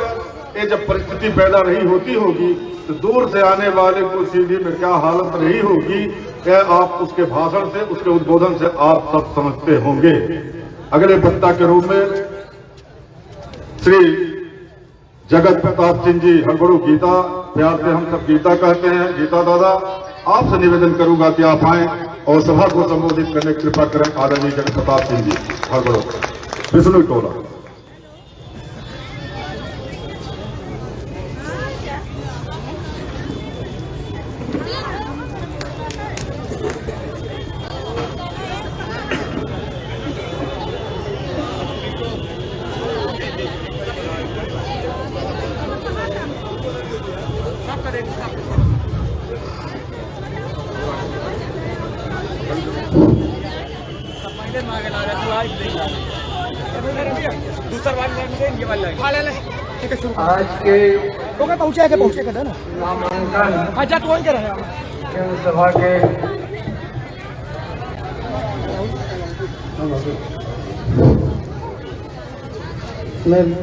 ये जब परिस्थिति पैदा नहीं होती होगी तो दूर से आने वाले को सीधी में क्या हालत रही होगी, क्या आप उसके भाषण से, उसके उद्बोधन से आप सब समझते होंगे। अगले वक्ता के रूप में श्री जगत प्रताप सिंह जी हड़बड़ू गीता, प्यार से हम सब गीता कहते हैं, गीता दादा, आपसे निवेदन करूंगा कि आप आए और सभा को संबोधित करने की कृपा करें। आदरणीय जगत प्रताप सिंह जी हड़बड़ू, विष्णु टोला। आज के पहुंचे ना नामांकन जनसभा के में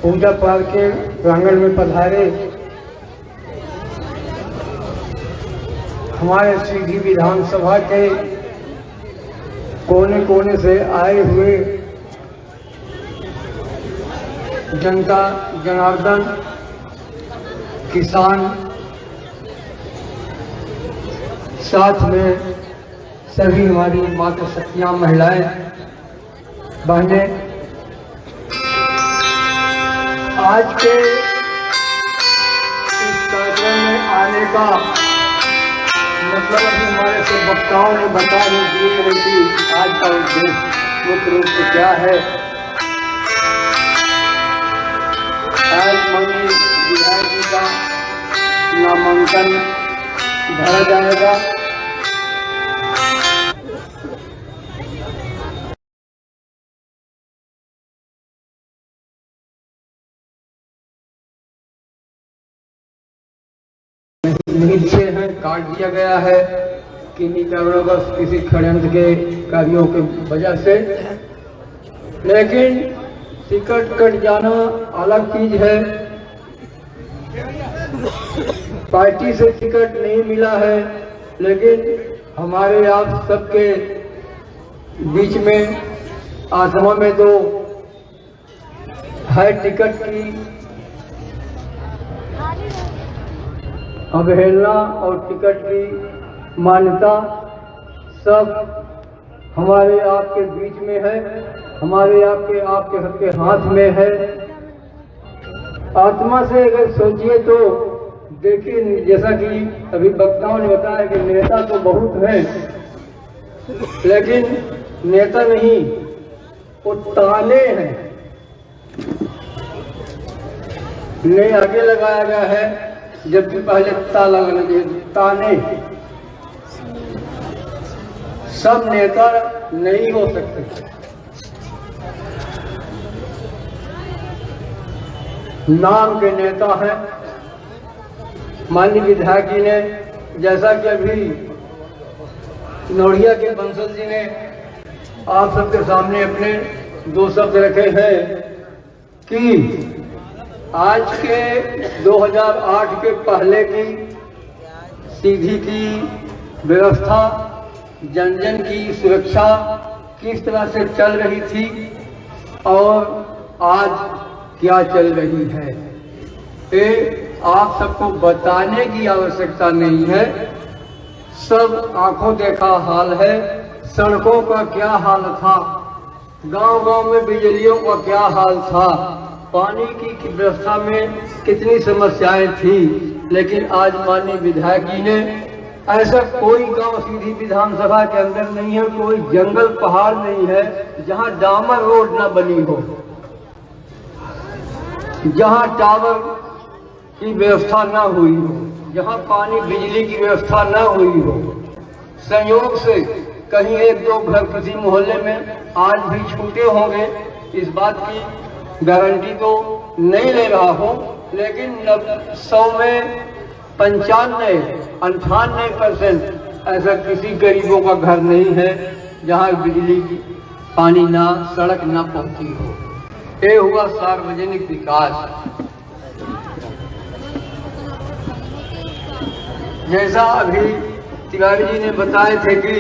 पूजा पाठ के प्रांगण में पधारे हमारे सीधी विधानसभा के कोने कोने से आए हुए जनता जनार्दन, किसान, साथ में सभी हमारी माता शक्तियां, महिलाएं, बहनें, आज के इस कार्यक्रम में आने का मतलब अभी हमारे सब वक्ताओं ने बता दिए है कि आज का उद्देश्य मुख्य रूप से क्या है। आज माननीय विधायक जी का नामांकन भरा जाएगा। नीचे है काट दिया गया है किन्हीं कारणवश किसी षड्यंत्र के कार्यों की वजह से, लेकिन टिकट कट जाना अलग चीज है, पार्टी से टिकट नहीं मिला है, लेकिन हमारे आप सबके बीच में आत्मा में तो है टिकट की अवहेलना और टिकट की मान्यता सब हमारे आपके बीच में है, हमारे आपके सबके हाथ में है। आत्मा से अगर सोचिए तो देखिए, जैसा कि अभी वक्ताओं ने बताया कि नेता तो बहुत हैं, लेकिन नेता नहीं, वो ताने हैं। ने आगे लगाया गया है, जबकि पहले ताला लगना चाहिए, ताने। सब नेता नहीं हो सकते। नाम के नेता हैं। माननीय विधायक जी ने, जैसा कि अभी नोड़िया के बंसल जी ने आप सबके सामने अपने दो शब्द रखे हैं कि आज के 2008 के पहले की सीधी की व्यवस्था, जन जन की सुरक्षा किस तरह से चल रही थी और आज क्या चल रही है, ये आप सबको बताने की आवश्यकता नहीं है। सब आंखों देखा हाल है। सड़कों का क्या हाल था, गांव-गांव में बिजलियों का क्या हाल था, पानी की व्यवस्था में कितनी समस्याएं थी, लेकिन आज माननीय विधायक जी ने, ऐसा कोई गांव सीधी विधानसभा के अंदर नहीं है, कोई जंगल पहाड़ नहीं है जहां डामर रोड न बनी हो, जहां टावर की व्यवस्था न हुई हो, जहां पानी बिजली की व्यवस्था न हुई हो। संयोग से कहीं एक दो घर किसी मोहल्ले में आज भी छूटे होंगे, इस बात की गारंटी तो नहीं ले रहा हूं, लेकिन 100 में 95-98% ऐसा किसी गरीबों का घर नहीं है जहां बिजली की, पानी ना, सड़क ना पहुंची हो। ये हुआ सार्वजनिक विकास। जैसा अभी तिवारी जी ने बताए थे कि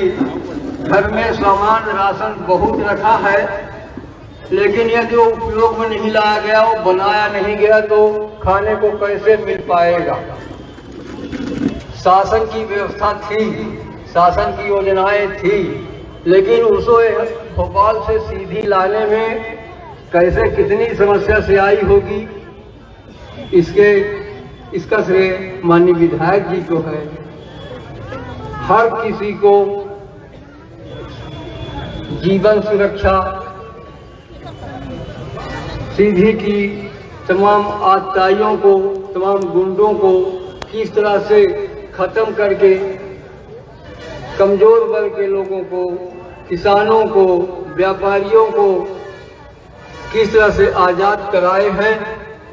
घर में सामान राशन बहुत रखा है, लेकिन यदि वो उपयोग में नहीं लाया गया, वो बनाया नहीं गया, तो खाने को कैसे मिल पाएगा। शासन की व्यवस्था थी, शासन की योजनाएं थी, लेकिन उसको भोपाल से सीधी लाने में कैसे कितनी समस्या से आई होगी, इसका श्रेय माननीय विधायक जी को है। हर किसी को जीवन सुरक्षा, सीधी की तमाम आतताइयों को, तमाम गुंडों को किस तरह से खत्म करके कमजोर वर्ग के लोगों को, किसानों को, व्यापारियों को किस तरह से आजाद कराए हैं,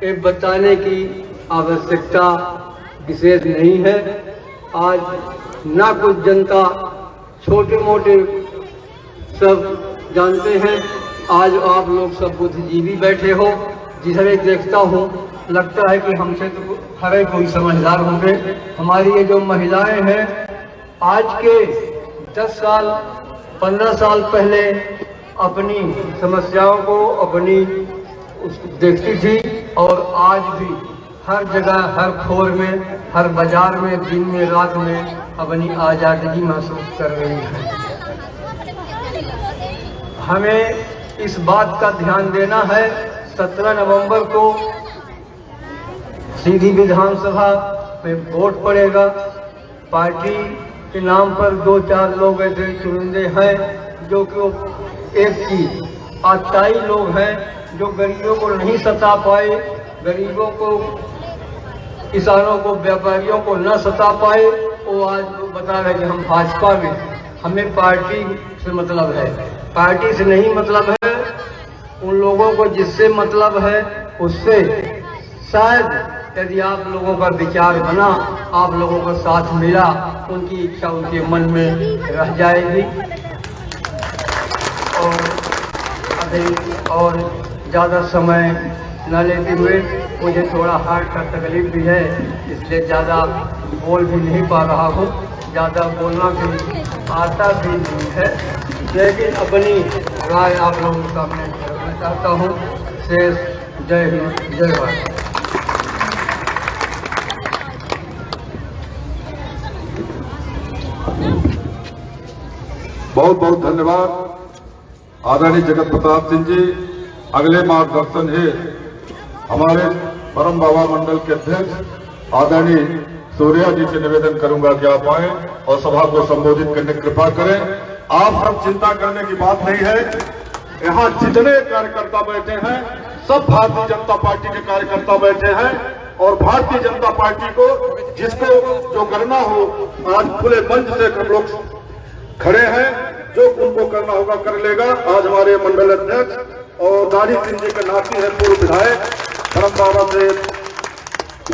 ये बताने की आवश्यकता विशेष नहीं है। आज ना कुछ जनता, छोटे मोटे सब जानते हैं। आज आप लोग सब बुद्धिजीवी बैठे हो, जिसे देखता हूँ लगता है कि हमसे तो हर कोई समझदार होंगे। हमारी ये जो महिलाएं हैं, आज के 10 साल 15 साल पहले अपनी समस्याओं को देखती थी, और आज भी हर जगह, हर खोर में, हर बाजार में, दिन में, रात में अपनी आज़ादी महसूस कर रही है। हमें इस बात का ध्यान देना है, 17 नवंबर को सीधी विधानसभा में वोट पड़ेगा। पार्टी के नाम पर 2-4 लोग ऐसे चुनिंदे हैं जो कि एक की आताई लोग हैं, जो गरीबों को नहीं सता पाए, गरीबों को, किसानों को, व्यापारियों को न सता पाए। वो आज बता रहे कि हम भाजपा में, हमें पार्टी से मतलब है, पार्टी से नहीं मतलब है। उन लोगों को जिससे मतलब है उससे शायद यदि आप लोगों का विचार बना, आप लोगों का साथ मिला, उनकी इच्छा उनके मन में रह जाएगी। और ज़्यादा समय न लेते हुए, मुझे थोड़ा हार्ट का तकलीफ भी है, इसलिए ज़्यादा बोल भी नहीं पा रहा हूँ, ज़्यादा बोलना भी आता भी नहीं है, लेकिन अपनी राय आप लोगों का मैं रखना चाहता हूँ। शेष जय हिंद, जय भारत। बहुत बहुत धन्यवाद आदरणीय जगत प्रताप सिंह जी। अगले मार्गदर्शन है हमारे परम बाबा मंडल के अध्यक्ष आदरणीय सूर्या जी से निवेदन करूंगा कि आप आए और सभा को संबोधित करने की कृपा करें। आप सब चिंता करने की बात नहीं है, यहाँ जितने कार्यकर्ता बैठे हैं सब भारतीय जनता पार्टी के कार्यकर्ता बैठे हैं और भारतीय जनता पार्टी को जिसको जो करना हो आज खुले मंच से हम लोग खड़े हैं, जो उनको करना होगा कर लेगा। आज हमारे मंडल अध्यक्ष और दाढ़ी सिंह जी के नाती है पूर्व विधायक परम बाबा से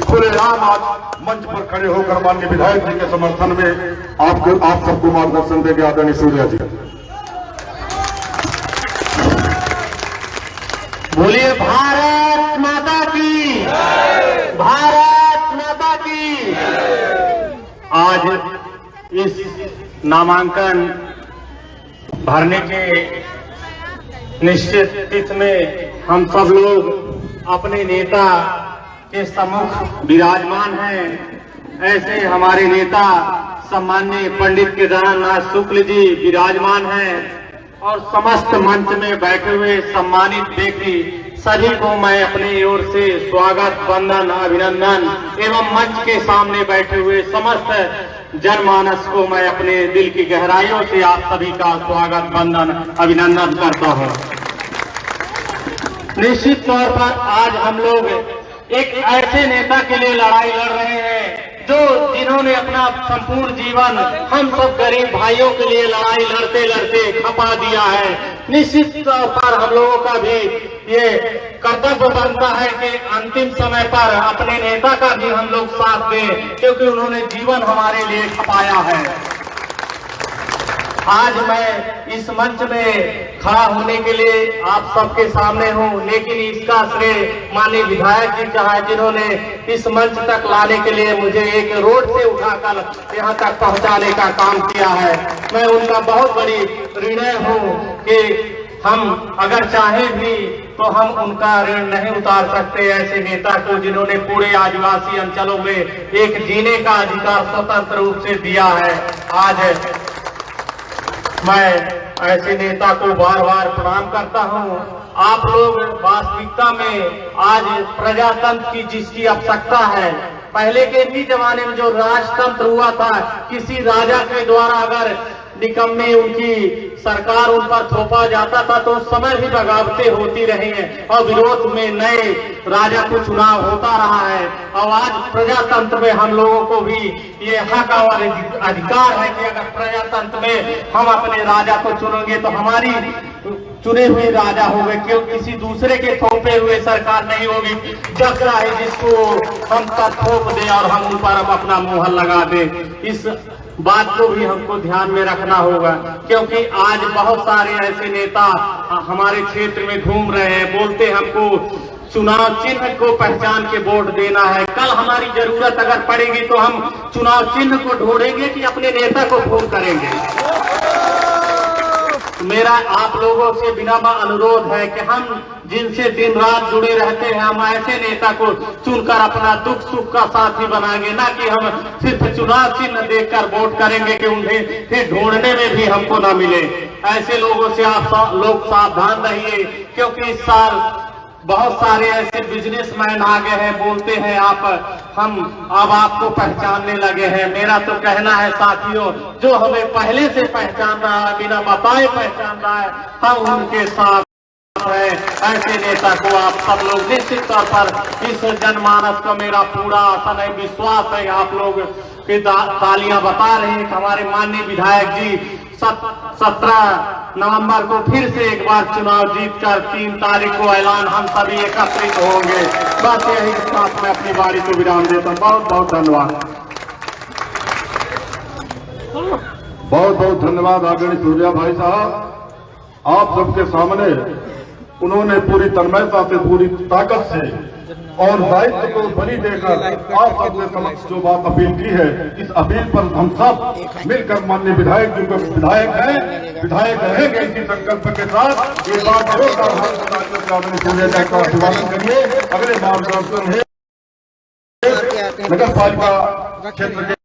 खुलेआम आज मंच पर खड़े होकर माननीय विधायक जी के समर्थन में आप सबको मार्गदर्शन देंगे आदरणीय सूर्या जी। बोलिए भारत माता की, भारत माता की। आज इस नामांकन भरने के निश्चित तिथि में हम सब लोग अपने नेता के सम्मुख विराजमान हैं। ऐसे हमारे नेता सम्माननीय पंडित केदारनाथ शुक्ल जी विराजमान हैं और समस्त मंच में बैठे हुए सम्मानित व्यक्ति सभी को मैं अपनी ओर से स्वागत, वंदन, अभिनंदन एवं मंच के सामने बैठे हुए समस्त जनमानस को मैं अपने दिल की गहराइयों से आप सभी का स्वागत, वंदन, अभिनंदन करता हूं। निश्चित तौर पर आज हम लोग एक ऐसे नेता के लिए लड़ाई लड़ रहे हैं जो जिन्होंने अपना संपूर्ण जीवन हम सब गरीब भाइयों के लिए लड़ाई लड़ते लड़ते खपा दिया है। निश्चित तौर पर हम लोगों का भी ये कर्तव्य बनता है कि अंतिम समय पर अपने नेता का भी हम लोग साथ दें, क्योंकि उन्होंने जीवन हमारे लिए खपाया है। आज मैं इस मंच में खड़ा होने के लिए आप सबके सामने हूँ, लेकिन इसका श्रेय माननीय विधायक जी का है, जिन्होंने इस मंच तक लाने के लिए मुझे एक रोड से उठाकर यहाँ तक पहुँचाने का काम किया है। मैं उनका बहुत बड़ी ऋणी हूँ कि हम अगर चाहे भी तो हम उनका ऋण नहीं उतार सकते ऐसे नेता को, जिन्होंने पूरे आदिवासी अंचलों में एक जीने का अधिकार स्वतंत्र रूप से दिया है। आज मैं ऐसे नेता को बार बार प्रणाम करता हूं। आप लोग वास्तविकता में आज प्रजातंत्र की जिसकी आवश्यकता है, पहले के भी जमाने में जो राजतंत्र हुआ था, किसी राजा के द्वारा अगर निकम्मे उनकी सरकार उन पर थोपा जाता था तो उस समय भी बगावतें होती रही हैं और विरोध में नए राजा को चुनाव होता रहा है। और आज प्रजातंत्र में हम लोगों को भी ये हक और अधिकार है कि अगर प्रजातंत्र में हम अपने राजा को चुनेंगे तो हमारी चुने हुए राजा होंगे, क्यों किसी दूसरे के थोपे हुए सरकार नहीं होगी। जब चाहे जिसको हम पर थोप दे और हम उन पर अपना मुहर लगा दे। इस बात को भी हमको ध्यान में रखना होगा, क्योंकि आज बहुत सारे ऐसे नेता हमारे क्षेत्र में घूम रहे हैं, बोलते हमको चुनाव चिन्ह को पहचान के वोट देना है। कल हमारी जरूरत अगर पड़ेगी तो हम चुनाव चिन्ह को ढूंढेंगे कि अपने नेता को फोन करेंगे। मेरा आप लोगों से विनम्र अनुरोध है कि हम जिनसे दिन रात जुड़े रहते हैं, हम ऐसे नेता को चुनकर अपना दुख सुख का साथी बनाएंगे, ना कि हम सिर्फ चुनाव चिन्ह देखकर वोट करेंगे कि उन्हें फिर ढूंढने में भी हमको ना मिले। ऐसे लोगों से आप लोग सावधान रहिए, क्योंकि इस साल बहुत सारे ऐसे बिजनेसमैन आ गए हैं, बोलते हैं हम अब आपको पहचानने लगे हैं। मेरा तो कहना है साथियों, जो हमें पहले से पहचान रहा है, बिना बताए पहचान रहा है, हम उनके साथ है। ऐसे नेता को आप सब लोग निश्चित तौर पर इस जनमानस का मेरा पूरा आसन है, विश्वास है। आप लोग की तालियां बता रहे हैं कि हमारे माननीय विधायक जी 17 नवंबर को फिर से एक बार चुनाव जीतकर 3 तारीख को ऐलान हम सभी एकत्रित होंगे। बस यही साथ मैं अपनी बारी को विराम देता हूँ। बहुत बहुत धन्यवाद। बहुत बहुत धन्यवाद आदरणीय सूर्या भाई साहब। आप सबके सामने उन्होंने पूरी तन्मयता से, पूरी ताकत से और दायित्व को बलि देकर आप सबके समक्ष जो बात अपील की है, इस अपील पर हम सब मिलकर माननीय विधायक जी को विधायक हैं, विधायक रहेंगे इसी संकल्प के साथ। ये बात का अभिवादन करिए। अगले मार्गदर्शन है नगर पालिका क्षेत्र के